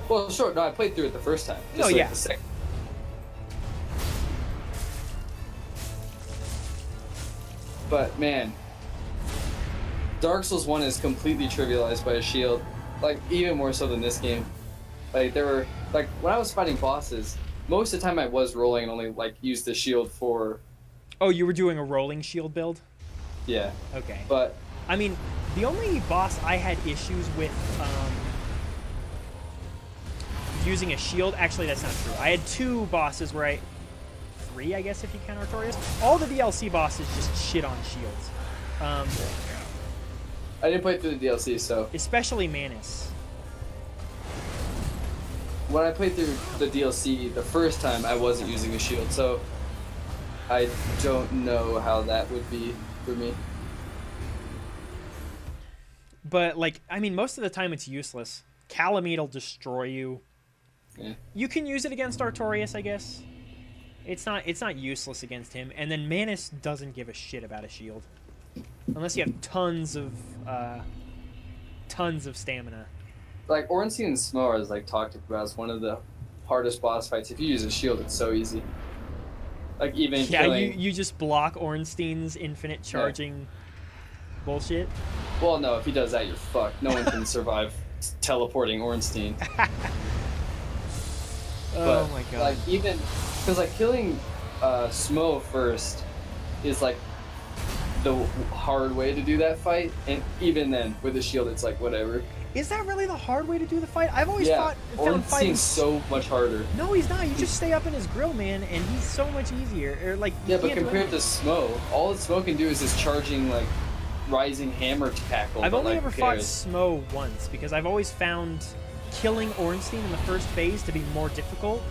C: Well, sure. No, I played through it the first time.
A: Oh,
C: like
A: yeah.
C: The second. But man, Dark Souls 1 is completely trivialized by a shield. Like even more so than this game. Like there were like when I was fighting bosses, most of the time I was rolling and only like used the shield for.
A: Oh, you were doing a rolling shield build?
C: Yeah.
A: Okay.
C: But
A: I mean, the only boss I had issues with using a shield, actually that's not true. I had two bosses where three, I guess, if you count Artorias. All the DLC bosses just shit on shields.
C: I didn't play through the DLC, so
A: Especially Manus.
C: when I played through the DLC the first time, I wasn't using a shield, so I don't know how that would be for me.
A: But, like, I mean, most of the time it's useless. Calamede'll destroy you.
C: Yeah.
A: You can use it against Artorias, I guess. It's not useless against him. And then Manus doesn't give a shit about a shield. Unless you have tons of stamina.
C: Like Ornstein and Smoa is like talked about as one of the hardest boss fights. If you use a shield, it's so easy. Like even
A: Yeah,
C: killing.
A: you just block Ornstein's infinite charging bullshit.
C: Well, no, if he does that, you're fucked. No one can survive teleporting Ornstein.
A: Oh my god.
C: Like even because like killing Smoa first is like the hard way to do that fight, and even then with a shield, it's like whatever.
A: Is that really the hard way to do the fight? I've always found fighting.
C: Ornstein's so much harder.
A: No, he's not. You just stay up in his grill, man, and he's so much easier. Or like
C: Yeah,
A: you
C: but
A: can't do
C: compared to
A: anything.
C: Smoa, all that Smoa can do is this charging like rising hammer tackle.
A: I've
C: but,
A: only
C: like,
A: ever
C: who
A: fought
C: cares?
A: Smo once because I've always found killing Ornstein in the first phase to be more difficult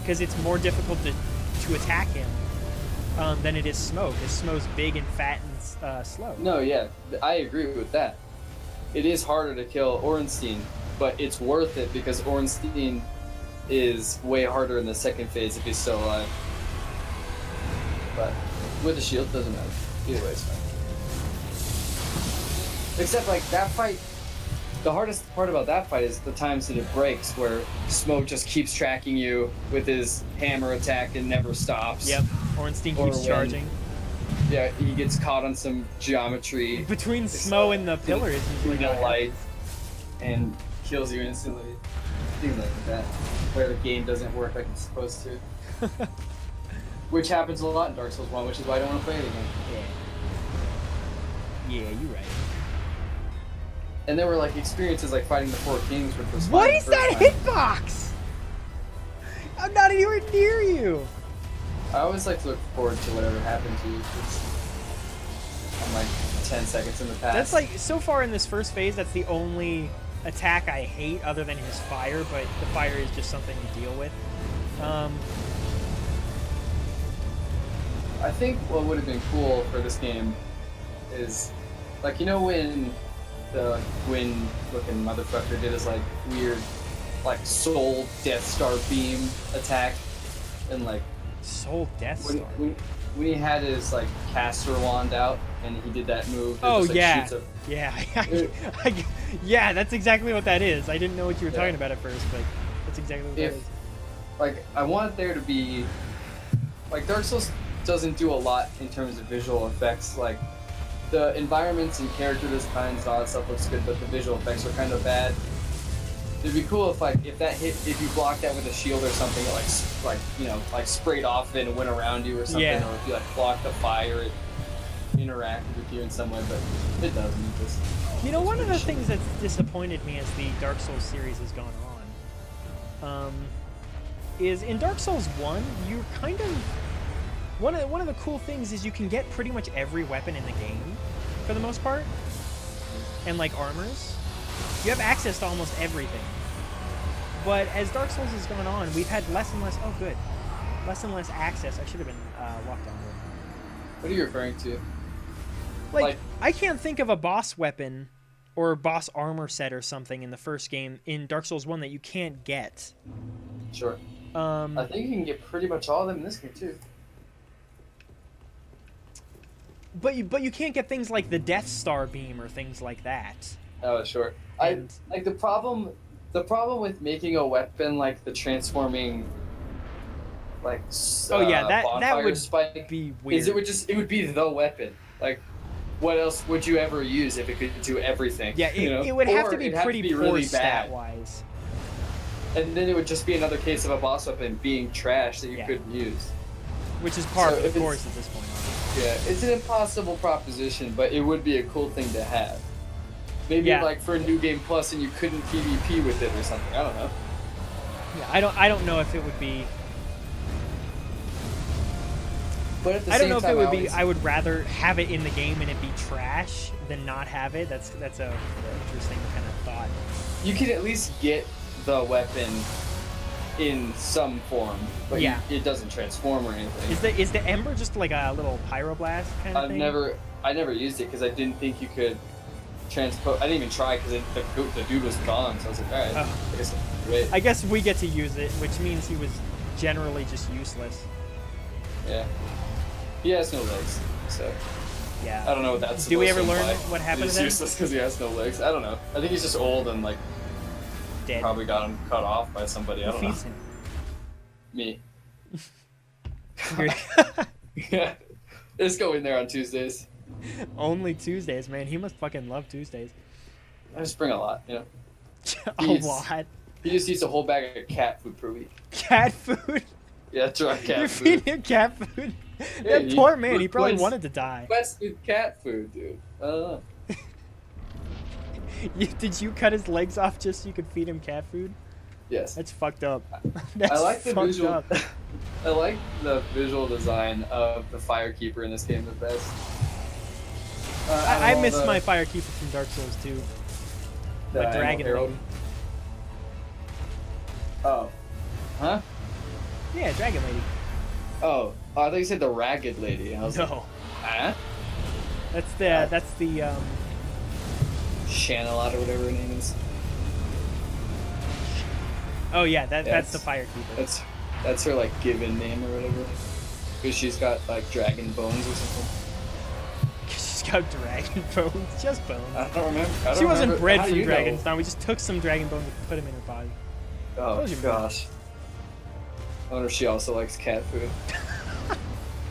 A: because it's more difficult to attack him than it is Smo because Smo's big and fat and slow.
C: No, yeah, I agree with that. It is harder to kill Ornstein, but it's worth it because Ornstein is way harder in the second phase if he's still alive. But with a shield, doesn't matter. Either way, it's fine. Except like that fight, the hardest part about that fight is the times that it breaks, where Smoke just keeps tracking you with his hammer attack and never stops.
A: Yep, Ornstein
C: Or
A: keeps
C: when-
A: charging.
C: Yeah, he gets caught on some geometry.
A: Between
C: It's
A: Smo and the pillar is usually
C: the
A: what
C: light and kills you instantly. Things like that, where the game doesn't work like it's supposed to. Which happens a lot in Dark Souls 1, which is why I don't want to play it again.
A: Yeah. Yeah, you're right.
C: And there were like experiences like fighting the Four Kings, which was
A: What
C: fine
A: is
C: the
A: that
C: first time.
A: hitbox? I'm not anywhere near you.
C: I always like to look forward to whatever happened to you. 'Cause I'm like 10 seconds in the past.
A: That's like, so far in this first phase, that's the only attack I hate other than his fire, but the fire is just something to deal with.
C: I think what would have been cool for this game is, like, you know when the Gwyn looking motherfucker did his like weird, like soul Death Star beam attack, and like
A: Soul Death
C: when,
A: Star.
C: when, when he had his like caster wand out, and he did that move. That
A: Oh
C: just, like,
A: yeah,
C: shoots
A: yeah, yeah. That's exactly what that is. I didn't know what you were talking about at first, but that's exactly what that is.
C: Like, I want there to be, like, Dark Souls doesn't do a lot in terms of visual effects. Like, the environments and character designs and all that stuff looks good, but the visual effects are kind of bad. It'd be cool if, like, if you blocked that with a shield or something, it, like you know, like sprayed off and went around you or something,
A: Yeah.
C: or if you like blocked the fire, it interacted with you in some way, but it doesn't. It just,
A: You know, one of the
C: shitty.
A: things that's disappointed me as the Dark Souls series has gone on, is in Dark Souls 1, you're kind of one of the cool things is you can get pretty much every weapon in the game, for the most part, and like armors. You have access to almost everything. But as Dark Souls has gone on, we've had less and less. Oh, good, less and less access. I should have been locked on.
C: What are you referring to?
A: Like, I can't think of a boss weapon or boss armor set or something in the first game in Dark Souls 1 that you can't get.
C: Sure. I think you can get pretty much all of them in this game too.
A: But you can't get things like the Death Star beam or things like that.
C: Oh, sure.
A: And-
C: Like the problem with making a weapon like the transforming, like
A: Oh yeah, that
C: bonfire
A: would
C: spike
A: be weird.
C: is it would be the weapon. Like, what else would you ever use if it could do everything?
A: Yeah,
C: you know?
A: it would have
C: Or
A: to be
C: it'd
A: pretty poor
C: really
A: stat
C: bad.
A: wise.
C: And then it would just be another case of a boss weapon being trash that you
A: Yeah.
C: couldn't use.
A: Which is part
C: So
A: of
C: if
A: the
C: it's-
A: course at this point.
C: Yeah, it's an impossible proposition, but it would be a cool thing to have. Maybe
A: Yeah.
C: like for a new game plus, and you couldn't PvP with it or something. I don't know.
A: Yeah, I don't know if it would be.
C: But at the
A: I don't
C: same
A: know if
C: time,
A: it would be.
C: always-
A: I would rather have it in the game and it be trash than not have it. That's a interesting kind of thought.
C: You could at least get the weapon in some form, but
A: Yeah.
C: it doesn't transform or anything.
A: Is the ember just like a little pyroblast kind of thing?
C: I never used it because I didn't think you could transpose. I didn't even try because the dude was gone. So I was like, all right,
A: Oh.
C: I guess I'll wait.
A: I guess we get to use it, which means he was generally just useless.
C: Yeah, he has no legs, so
A: Yeah.
C: I don't know what that's.
A: Do we
C: supposed
A: ever
C: to
A: learn
C: imply.
A: what happened
C: He's
A: to them?
C: useless because he has no legs. I don't know. I think he's just old and like
A: Dead.
C: probably got him cut off by somebody. I
A: Who
C: don't know.
A: feeds him?
C: Me.
A: You're-
C: Yeah, just go in there on Tuesdays.
A: Only Tuesdays, man. He must fucking love Tuesdays.
C: I just bring a lot, you know.
A: A
C: He's-
A: lot.
C: He just eats a whole bag of cat food per week.
A: Cat food.
C: Yeah, dry cat
A: You're
C: food.
A: feeding him cat food.
C: Yeah,
A: That
C: he
A: poor man. He probably
C: replaced-
A: wanted to die.
C: West with cat food, dude. I don't know.
A: Did you cut his legs off just so you could feed him cat food?
C: Yes.
A: That's fucked up. That's
C: I like the
A: fucked
C: visual.
A: up.
C: I like the visual design of the Firekeeper in this game the best.
A: I miss my Firekeeper from Dark Souls 2.
C: the
A: My
C: Animal
A: dragon
C: Herald.
A: lady.
C: Oh. Huh?
A: Yeah, dragon lady.
C: Oh. Oh, I thought you said the Ragged Lady. I was like,
A: No,
C: huh?
A: that's the
C: Shanalot or whatever her name is.
A: Oh yeah, that's the
C: Yes.
A: Firekeeper.
C: That's her like given name or whatever. Because she's got like dragon bones or something.
A: She's got dragon bones, just bones.
C: I don't remember. I don't
A: She wasn't
C: remember.
A: bred
C: How do
A: from
C: you know?
A: dragons. No, we just took some dragon bones and put them in her body.
C: Oh
A: Those are
C: gosh. I wonder if she also likes cat food.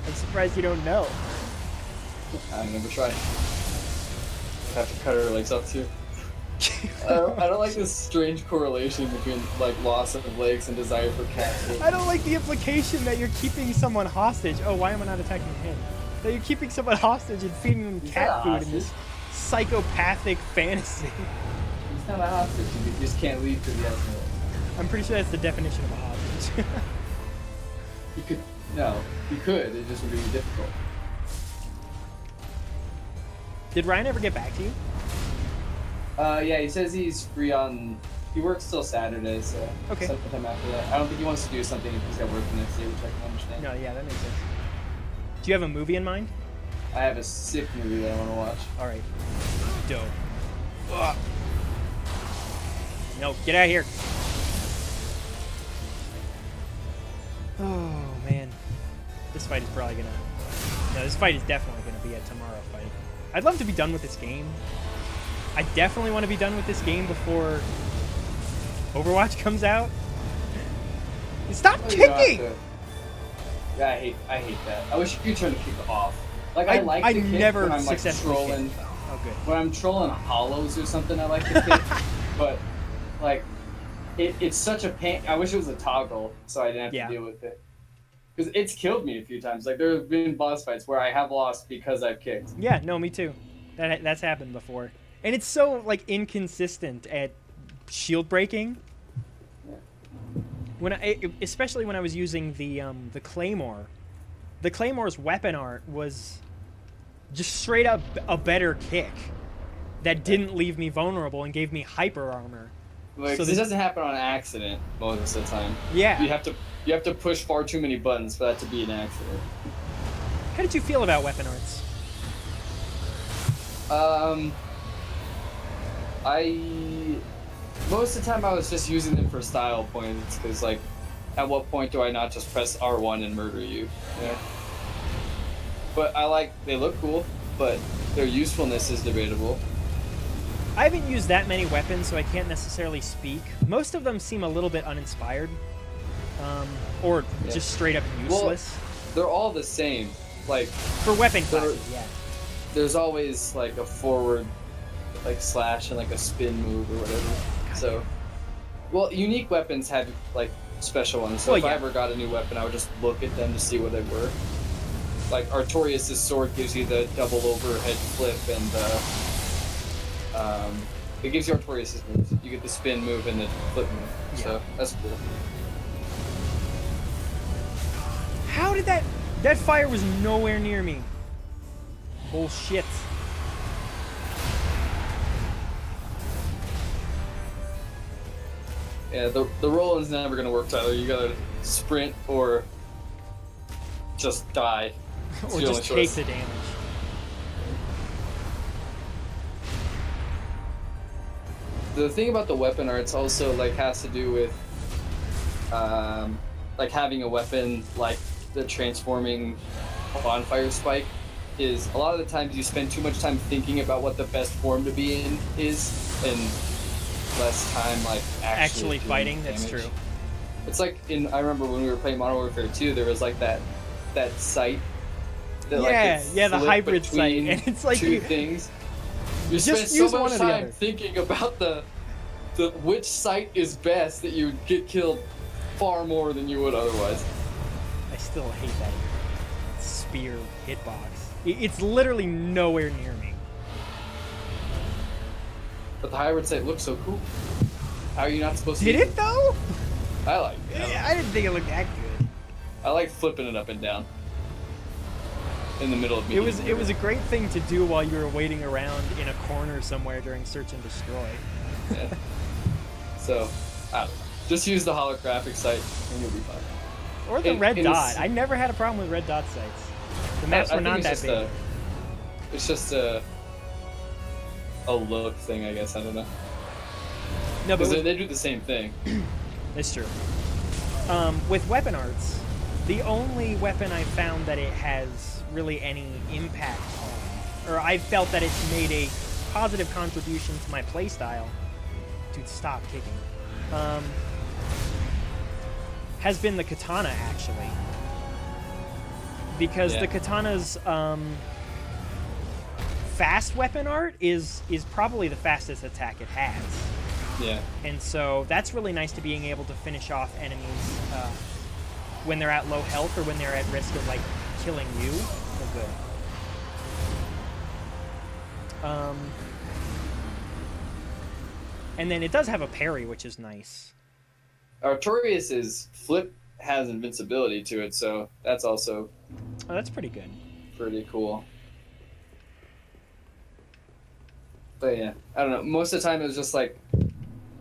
A: I'm surprised you don't know.
C: I never tried. Have to cut her legs off too. I don't like this strange correlation between like loss of legs and desire for cat food.
A: I don't like the implication that you're keeping someone hostage. Oh, why am I not attacking him? That you're keeping someone hostage and feeding them
C: He's
A: cat
C: not
A: food in
C: hostage.
A: this psychopathic fantasy.
C: He's not a hostage. You just can't leave because he has no legs.
A: I'm pretty sure that's the definition of a hostage.
C: He could. No, he could. It just would be difficult.
A: Did Ryan ever get back to you?
C: Yeah, he says he's free on. He works till Saturday, so
A: Okay.
C: sometime after that. I don't think he wants to do something if he's got work the next day, which I can understand.
A: No, yeah, that makes sense. Do you have a movie in mind?
C: I have a sick movie that I want to watch.
A: All right. Dope. Ugh. No, get out of here. Oh man, this fight is probably gonna. No, this fight is definitely gonna be a tomorrow fight. I'd love to be done with this game. I definitely want to be done with this game before Overwatch comes out. Stop kicking!
C: Yeah, I hate that. I wish you could turn the kick off. Like I like
A: I
C: the kick
A: never
C: when I'm like
A: successfully
C: trolling.
A: kicked. Oh, good.
C: When I'm trolling hollows or something, I like the kick. But like, it's such a pain. I wish it was a toggle so I didn't have to deal with it. Because it's killed me a few times. Like there have been boss fights where I have lost because I've kicked.
A: Yeah, no, me too. That's happened before, and it's so like inconsistent at shield breaking. When especially when I was using the Claymore, the Claymore's weapon art was just straight up a better kick that didn't leave me vulnerable and gave me hyper armor.
C: Like, so this doesn't happen on accident most of the time.
A: Yeah.
C: You have to push far too many buttons for that to be an accident.
A: How did you feel about weapon arts?
C: Most of the time I was just using them for style points, because like, at what point do I not just press R1 and murder you? Yeah. But they look cool, but their usefulness is debatable.
A: I haven't used that many weapons, so I can't necessarily speak. Most of them seem a little bit uninspired, or just straight up useless.
C: Well, they're all the same. Like
A: for weapon classes, yeah.
C: There's always like a forward, like slash and like a spin move or whatever. So, well, unique weapons have like special ones. So if I ever got a new weapon, I would just look at them to see what they were. Like Artorias' sword gives you the double overhead flip, and it gives you Artorias' moves. You get the spin move and the flip move. Yeah. So that's cool.
A: How did that fire was nowhere near me? Bullshit.
C: Yeah, the roll-in's never gonna work, Tyler. You gotta sprint or just die.
A: Or just take the damage.
C: The thing about the weapon arts also like has to do with like having a weapon like the transforming bonfire spike is a lot of the times you spend too much time thinking about what the best form to be in is and less time like actually
A: fighting.
C: Damage.
A: That's true.
C: It's like I remember when we were playing Modern Warfare 2, there was like that sight. That,
A: the hybrid sight, and it's like
C: two things. You
A: just
C: spend
A: use
C: so much
A: one or the
C: time
A: other.
C: thinking about the which sight is best that you get killed far more than you would otherwise.
A: I still hate that spear hitbox. It's literally nowhere near me.
C: But the hybrid sight looks so cool. How are you not supposed to?
A: Did it though?
C: I like it.
A: I didn't think it looked that good.
C: I like flipping it up and down in the middle of me.
A: It was a great thing to do while you were waiting around in a corner somewhere during search and destroy.
C: Yeah. So, I don't know. Just use the holographic sight and you'll be fine.
A: Or the red dot. I never had a problem with red dot sights. The maps were not that big.
C: It's just a look thing, I guess. I don't know.
A: No, but
C: they do the same thing.
A: That's true. With weapon arts, the only weapon I found that it has really any impact on, or I felt that it's made a positive contribution to my playstyle. Dude, stop kicking. Has been the katana, actually. Because the katana's fast weapon art is probably the fastest attack it has.
C: Yeah.
A: And so that's really nice to being able to finish off enemies when they're at low health or when they're at risk of like killing you. Oh, good. And then it does have a parry, which is nice.
C: Artorias' flip has invincibility to it, so that's also
A: that's pretty good.
C: Pretty cool. But yeah, I don't know. Most of the time it was just like,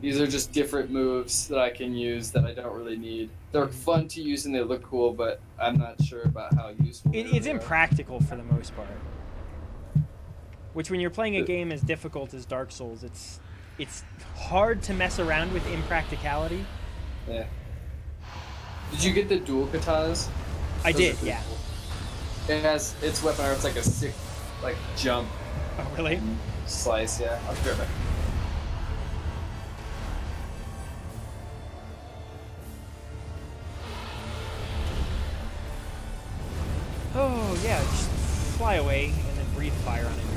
C: these are just different moves that I can use that I don't really need. They're fun to use and they look cool, but I'm not sure about how useful
A: it's impractical for the most part. Which when you're playing a game as difficult as Dark Souls, it's hard to mess around with impracticality.
C: Yeah. Did you get the dual katanas?
A: I did, yeah.
C: Cool. It has its weapon art's like a like jump
A: Oh, really?
C: and slice. Yeah, I'll be right back.
A: Oh, yeah, just fly away and then breathe fire on everything.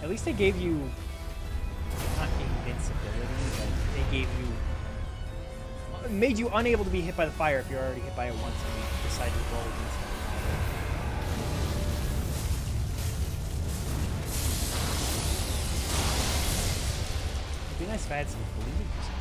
A: At least they gave you, not invincibility, but they gave you, made you unable to be hit by the fire if you're already hit by it once and you decide to roll against it. It'd be nice if I had some bleeding or something.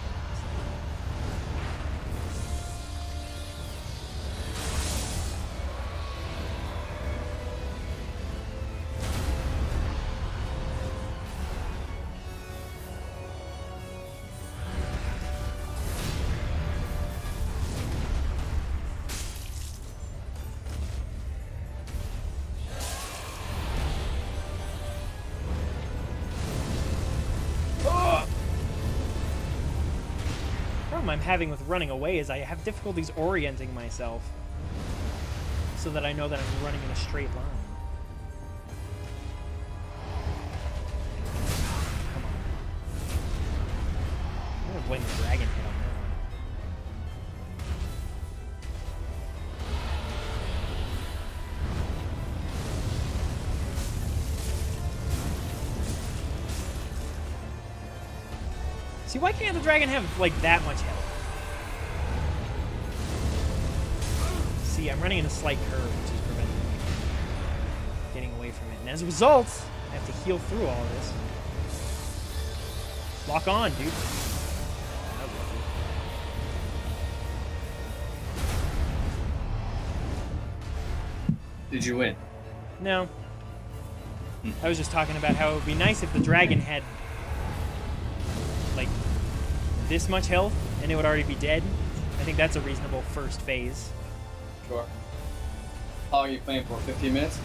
A: I'm having with running away is I have difficulties orienting myself so that I know that I'm running in a straight line. Come on. I'm gonna blame the dragon hit on that one. See, why can't the dragon have, like, that much health? See, I'm running in a slight curve, which is preventing me getting away from it. And as a result, I have to heal through all of this. Lock on, dude. That was lucky.
C: Did you win?
A: No. I was just talking about how it would be nice if the dragon had, like, this much health, and it would already be dead. I think that's a reasonable first phase.
C: Sure. How long are you playing for? 15 minutes?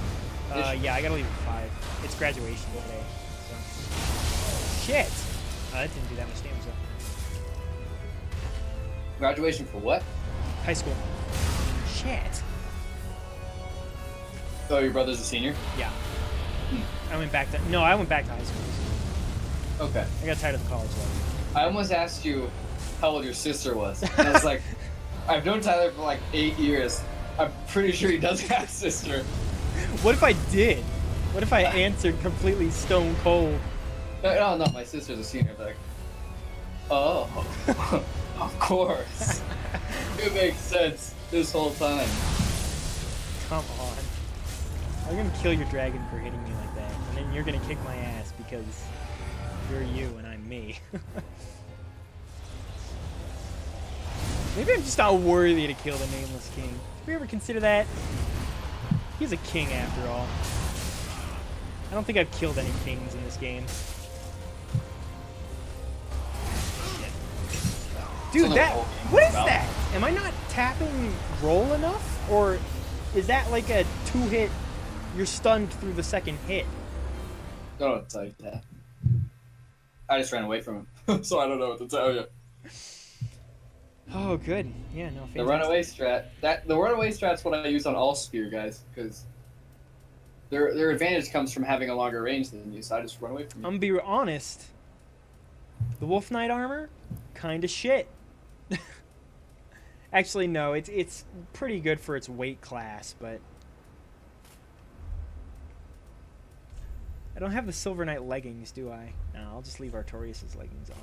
A: Yeah, I gotta leave at 5. It's graduation today, so. Shit! That didn't do that much damage, though.
C: Graduation for what?
A: High school. Shit.
C: Oh, your brother's a senior?
A: Yeah. I went back to... No, I went back to high school.
C: Okay.
A: I got tired of the college life.
C: I almost asked you how old your sister was. And I was like, I've known Tyler for like 8 years. I'm pretty sure he doesn't have a sister.
A: What if I did? What if I answered completely stone cold?
C: No, my sister's a senior. I'm like, oh, of course. It makes sense this whole time.
A: Come on. I'm gonna kill your dragon for hitting me like that, and then you're gonna kick my ass because you're you and I'm me. Maybe I'm just not worthy to kill the Nameless King. Did we ever consider that? He's a king after all. I don't think I've killed any kings in this game. Dude, that... What is that? Am I not tapping roll enough? Or is that like a 2-hit... You're stunned through the second hit?
C: Don't tell you that. I just ran away from him, so I don't know what to tell you.
A: Oh, good. Yeah, no, fantastic.
C: The runaway strat. The runaway strat's what I use on all spear guys, because their advantage comes from having a longer range than you. So I just run away from you.
A: I'm gonna be honest. The Wolf Knight armor, kind of shit. Actually, no, it's pretty good for its weight class, but I don't have the Silver Knight leggings, do I? No, I'll just leave Artorias' leggings on.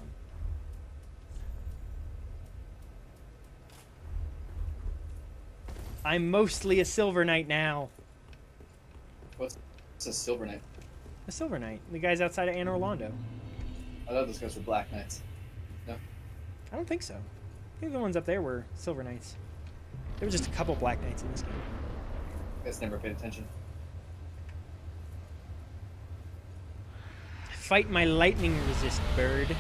A: I'm mostly a Silver Knight now.
C: What's a silver knight?
A: A Silver Knight. The guys outside of Anor Londo.
C: I thought those guys were black knights. No.
A: I don't think so. I think the ones up there were Silver Knights. There were just a couple Black Knights in this game.
C: I guess never paid attention.
A: Fight my lightning resist, bird.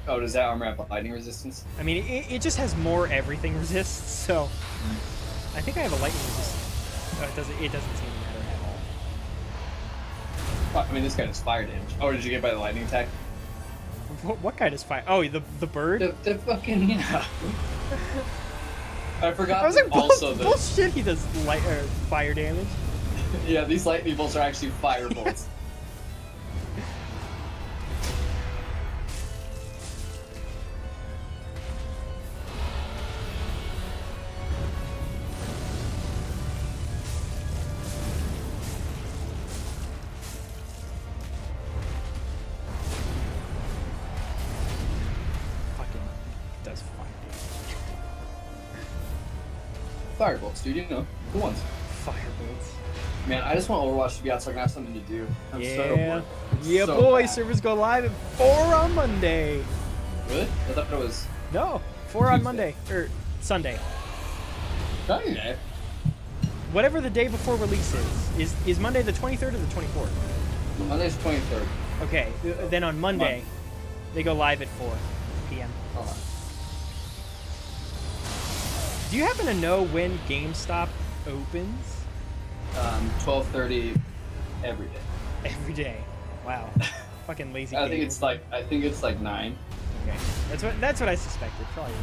C: Oh, does that armor have lightning resistance?
A: I mean, it just has more everything resists, so I think I have a lightning resist. Oh, it doesn't seem to matter at all.
C: I mean, this guy does fire damage. Oh, did you get by the lightning attack?
A: What kind is fire? Oh, the bird?
C: The fucking, yeah. I forgot
A: I was like,
C: also the
A: bullshit. He does light or fire damage.
C: yeah, these lightning bolts are actually fire bolts.
A: Fucking does fire damage.
C: Fire bolts, dude. You know who wants?
A: Fire bolts.
C: Man, I just want Overwatch to be out so I can have something to do. I'm so
A: Yeah.
C: bored.
A: Yeah,
C: So
A: boy.
C: bad.
A: Servers go live at 4 on Monday.
C: Really? I thought it was
A: No, 4 on
C: Tuesday.
A: Monday or Sunday.
C: Sunday.
A: Whatever the day before release is Monday the 23rd or the 24th?
C: Monday's 23rd.
A: Okay, then on Monday, they go live at 4 p.m.
C: Hold on.
A: Do you happen to know when GameStop opens?
C: 12:30 every day.
A: Every day. Wow. Fucking lazy.
C: I think
A: gamers.
C: it's like 9.
A: Okay, that's what I suspected. Probably.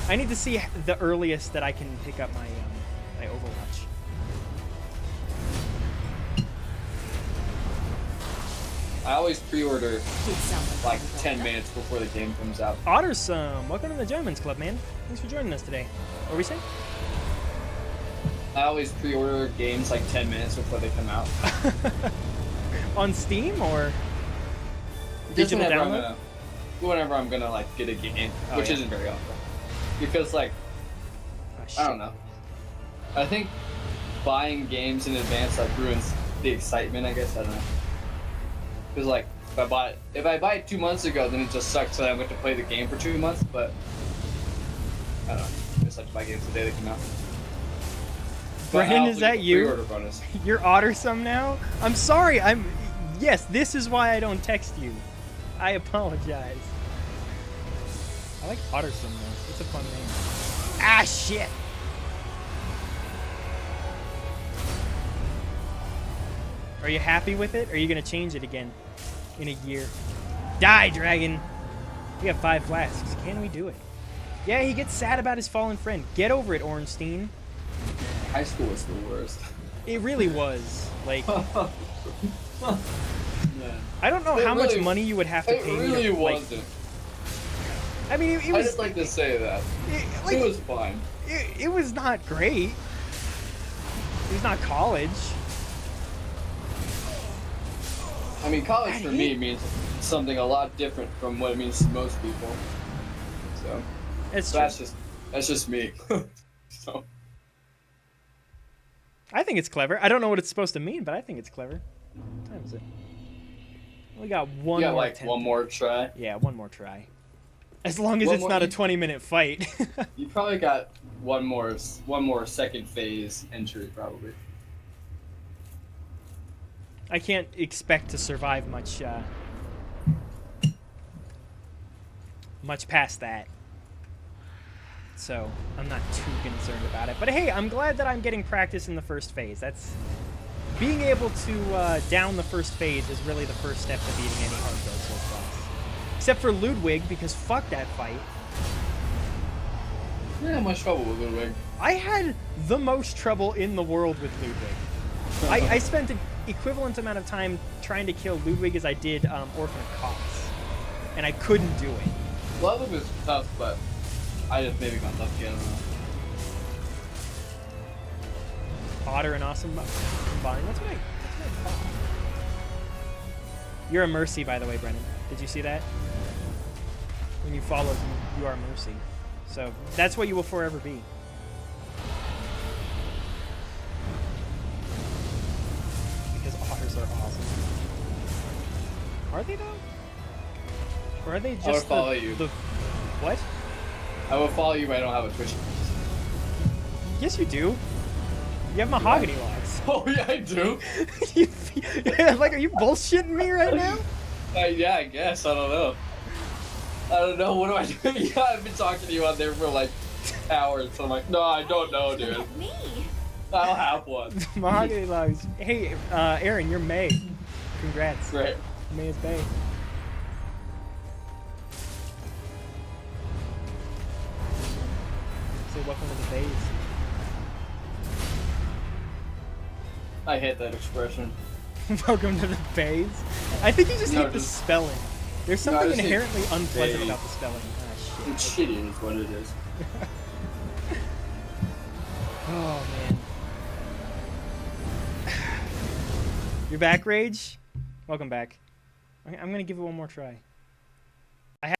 A: I need to see the earliest that I can pick up my my Overwatch.
C: I always pre-order
B: Did someone
C: like
B: come
C: 10
B: over?
C: minutes before the game comes out.
A: Ottersome, welcome to the Gentlemen's Club, man. Thanks for joining us today. What were we saying?
C: I always pre-order games like 10 minutes before they come out.
A: On Steam or
C: Just
A: digital
C: whenever
A: download?
C: whenever I'm gonna like get a game,
A: Oh,
C: which
A: yeah.
C: isn't very often, because like
A: Oh, shit.
C: I don't know. I think buying games in advance like ruins the excitement. I guess I don't know. Because like if I buy it 2 months ago, then it just sucks that I'm going to play the game for 2 months. But I don't know. I just like to buy games the day they come out. But I
A: Brennan,
C: also
A: is
C: get
A: that
C: the
A: you?
C: pre-order bonus.
A: You're Ottersome now? I'm sorry. Yes, this is why I don't text you. I apologize. I like Ottersome though. It's a fun name. Ah, shit. Are you happy with it? Or are you gonna change it again in a year? Die, dragon. We have 5 flasks. Can we do it? Yeah, he gets sad about his fallen friend. Get over it, Ornstein.
C: High school was the worst.
A: It really was. Like,
C: Yeah.
A: I don't know
C: It
A: how much
C: really-
A: money you would have to
C: It
A: pay me
C: really
A: to, like,
C: wasn't.
A: I mean, it
C: I
A: was
C: just like to say that.
A: like,
C: It was fine.
A: it was not great. It was not college.
C: I mean, college
A: I
C: for
A: hate-
C: me means something a lot different from what it means to most people. So
A: It's true.
C: that's just me. So
A: I think it's clever. I don't know what it's supposed to mean, but I think it's clever. What time is it? We got one
C: you got
A: more.
C: like
A: 10
C: one more try.
A: Yeah, one more try. As long as
C: One
A: it's
C: more-
A: not a
C: you-
A: 20-minute fight.
C: You probably got one more second phase entry probably.
A: I can't expect to survive much past that. So I'm not too concerned about it. But hey, I'm glad that I'm getting practice in the first phase. That's being able to down the first phase is really the first step to beating any hard Dark Souls boss. Except for Ludwig, because fuck that fight.
C: You didn't have much trouble with Ludwig.
A: I had the most trouble in the world with Ludwig. I spent an equivalent amount of time trying to kill Ludwig as I did Orphan of Cox. And I couldn't do it.
C: Ludwig was tough, but I just maybe got lucky. I don't know.
A: Otter and Awesome combined. That's right. You're a Mercy, by the way, Brennan. Did you see that? When you follow, you are Mercy. So that's what you will forever be. Because otters are awesome. Are they though? Or are they just
C: I would follow you.
A: the what?
C: I will follow you, but I don't have a Twitch.
A: Yes, you do. You have mahogany logs.
C: Oh yeah, I do.
A: Like, are you bullshitting me right now?
C: Yeah, I guess. I don't know. I don't know. What do I do? Yeah, I've been talking to you on there for like hours. So I'm like, no, I don't know, dude.
B: Me?
C: I'll have one.
A: Mahogany logs. Hey, Aaron, you're May. Congrats.
C: Great.
A: May is Bay. So welcome to the phase.
C: I hate that expression.
A: Welcome to the phase. I think you just
C: No,
A: hate the
C: just-
A: spelling. There's
C: No, I
A: something
C: just hate
A: inherently unpleasant
C: phase.
A: about the spelling. Ah, shit.
C: It's shitty is what it is.
A: Oh, man. You're back, Rage? Welcome back. Okay, I'm going to give it one more try. I have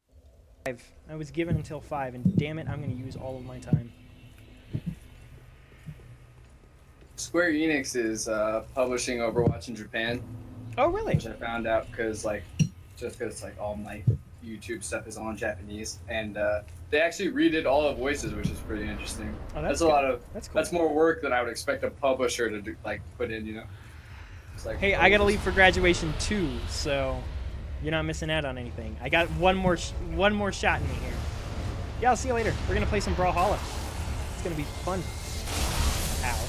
A: 5. I was given until 5, and damn it, I'm going to use all of my time.
C: Square Enix is publishing Overwatch in Japan,
A: Oh, really?
C: which I found out because all my YouTube stuff is all in Japanese, and they actually redid all the voices, which is pretty interesting.
A: Oh,
C: That's
A: good.
C: a lot of
A: That's cool.
C: that's more work than I would expect a publisher to do, put in, you know. It's like,
A: Hey, I got to leave for graduation too, so you're not missing out on anything. I got one more shot in me here. Yeah, I'll see you later. We're going to play some Brawlhalla. It's going to be fun. Ow.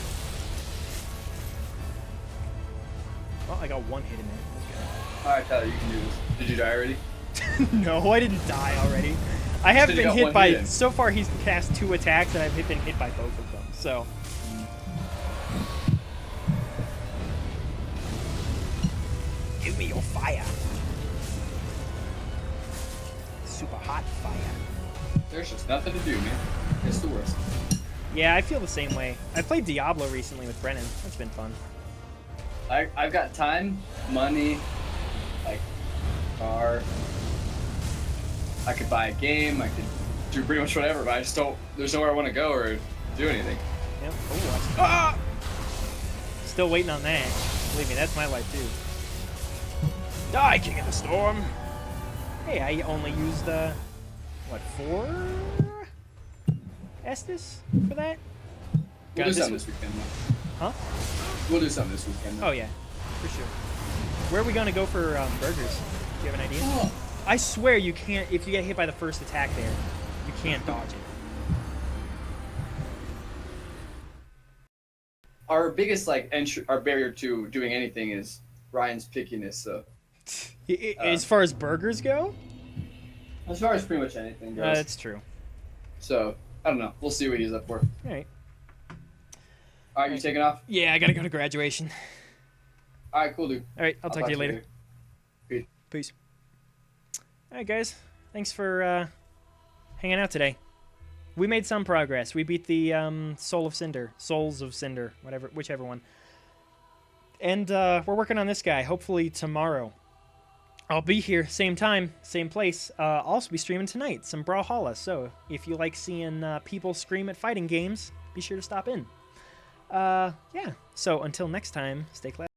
A: Well, I got one hit in there.
C: All right, Tyler, you can do this. Did you die already?
A: No, I didn't die already. I have
C: So you
A: been
C: got
A: hit
C: one
A: by...
C: hit in.
A: So far, he's cast 2 attacks, and I've been hit by both of them, so... Give me your fire. Super hot fire.
C: There's just nothing to do, man. It's the worst.
A: Yeah, I feel the same way. I played Diablo recently with Brennan. That's been fun.
C: I've got time, money, like car. I could buy a game. I could do pretty much whatever, but I just don't. There's nowhere I want to go or do anything.
A: Yep. Oh, ah! Still waiting on that. Believe me, that's my life too. Die, King of the Storm! Hey, I only used, what, 4 Estus for that?
C: We'll
A: God,
C: do
A: this
C: something
A: was-
C: this weekend. Though.
A: Huh?
C: We'll do something this weekend. Though.
A: Oh, yeah, for sure. Where are we gonna go for burgers? Do you have an idea?
C: Oh.
A: I swear you can't, if you get hit by the first attack there, you can't dodge it.
C: Our biggest our barrier to doing anything is Ryan's pickiness. So
A: As far as burgers go?
C: as far as pretty much anything goes.
A: That's true.
C: So I don't know. We'll see what he's up for.
A: Alright.
C: All right, you taking off?
A: Yeah, I gotta go to graduation.
C: All right, cool, dude.
A: Alright, I'll talk to you later.
C: Peace.
A: Peace. Alright, guys. Thanks for hanging out today. We made some progress. We beat the Souls of Cinder, whichever one. And we're working on this guy. Hopefully tomorrow. I'll be here, same time, same place. I'll also be streaming tonight, some Brawlhalla. So if you like seeing people scream at fighting games, be sure to stop in. Yeah. So until next time, stay classy.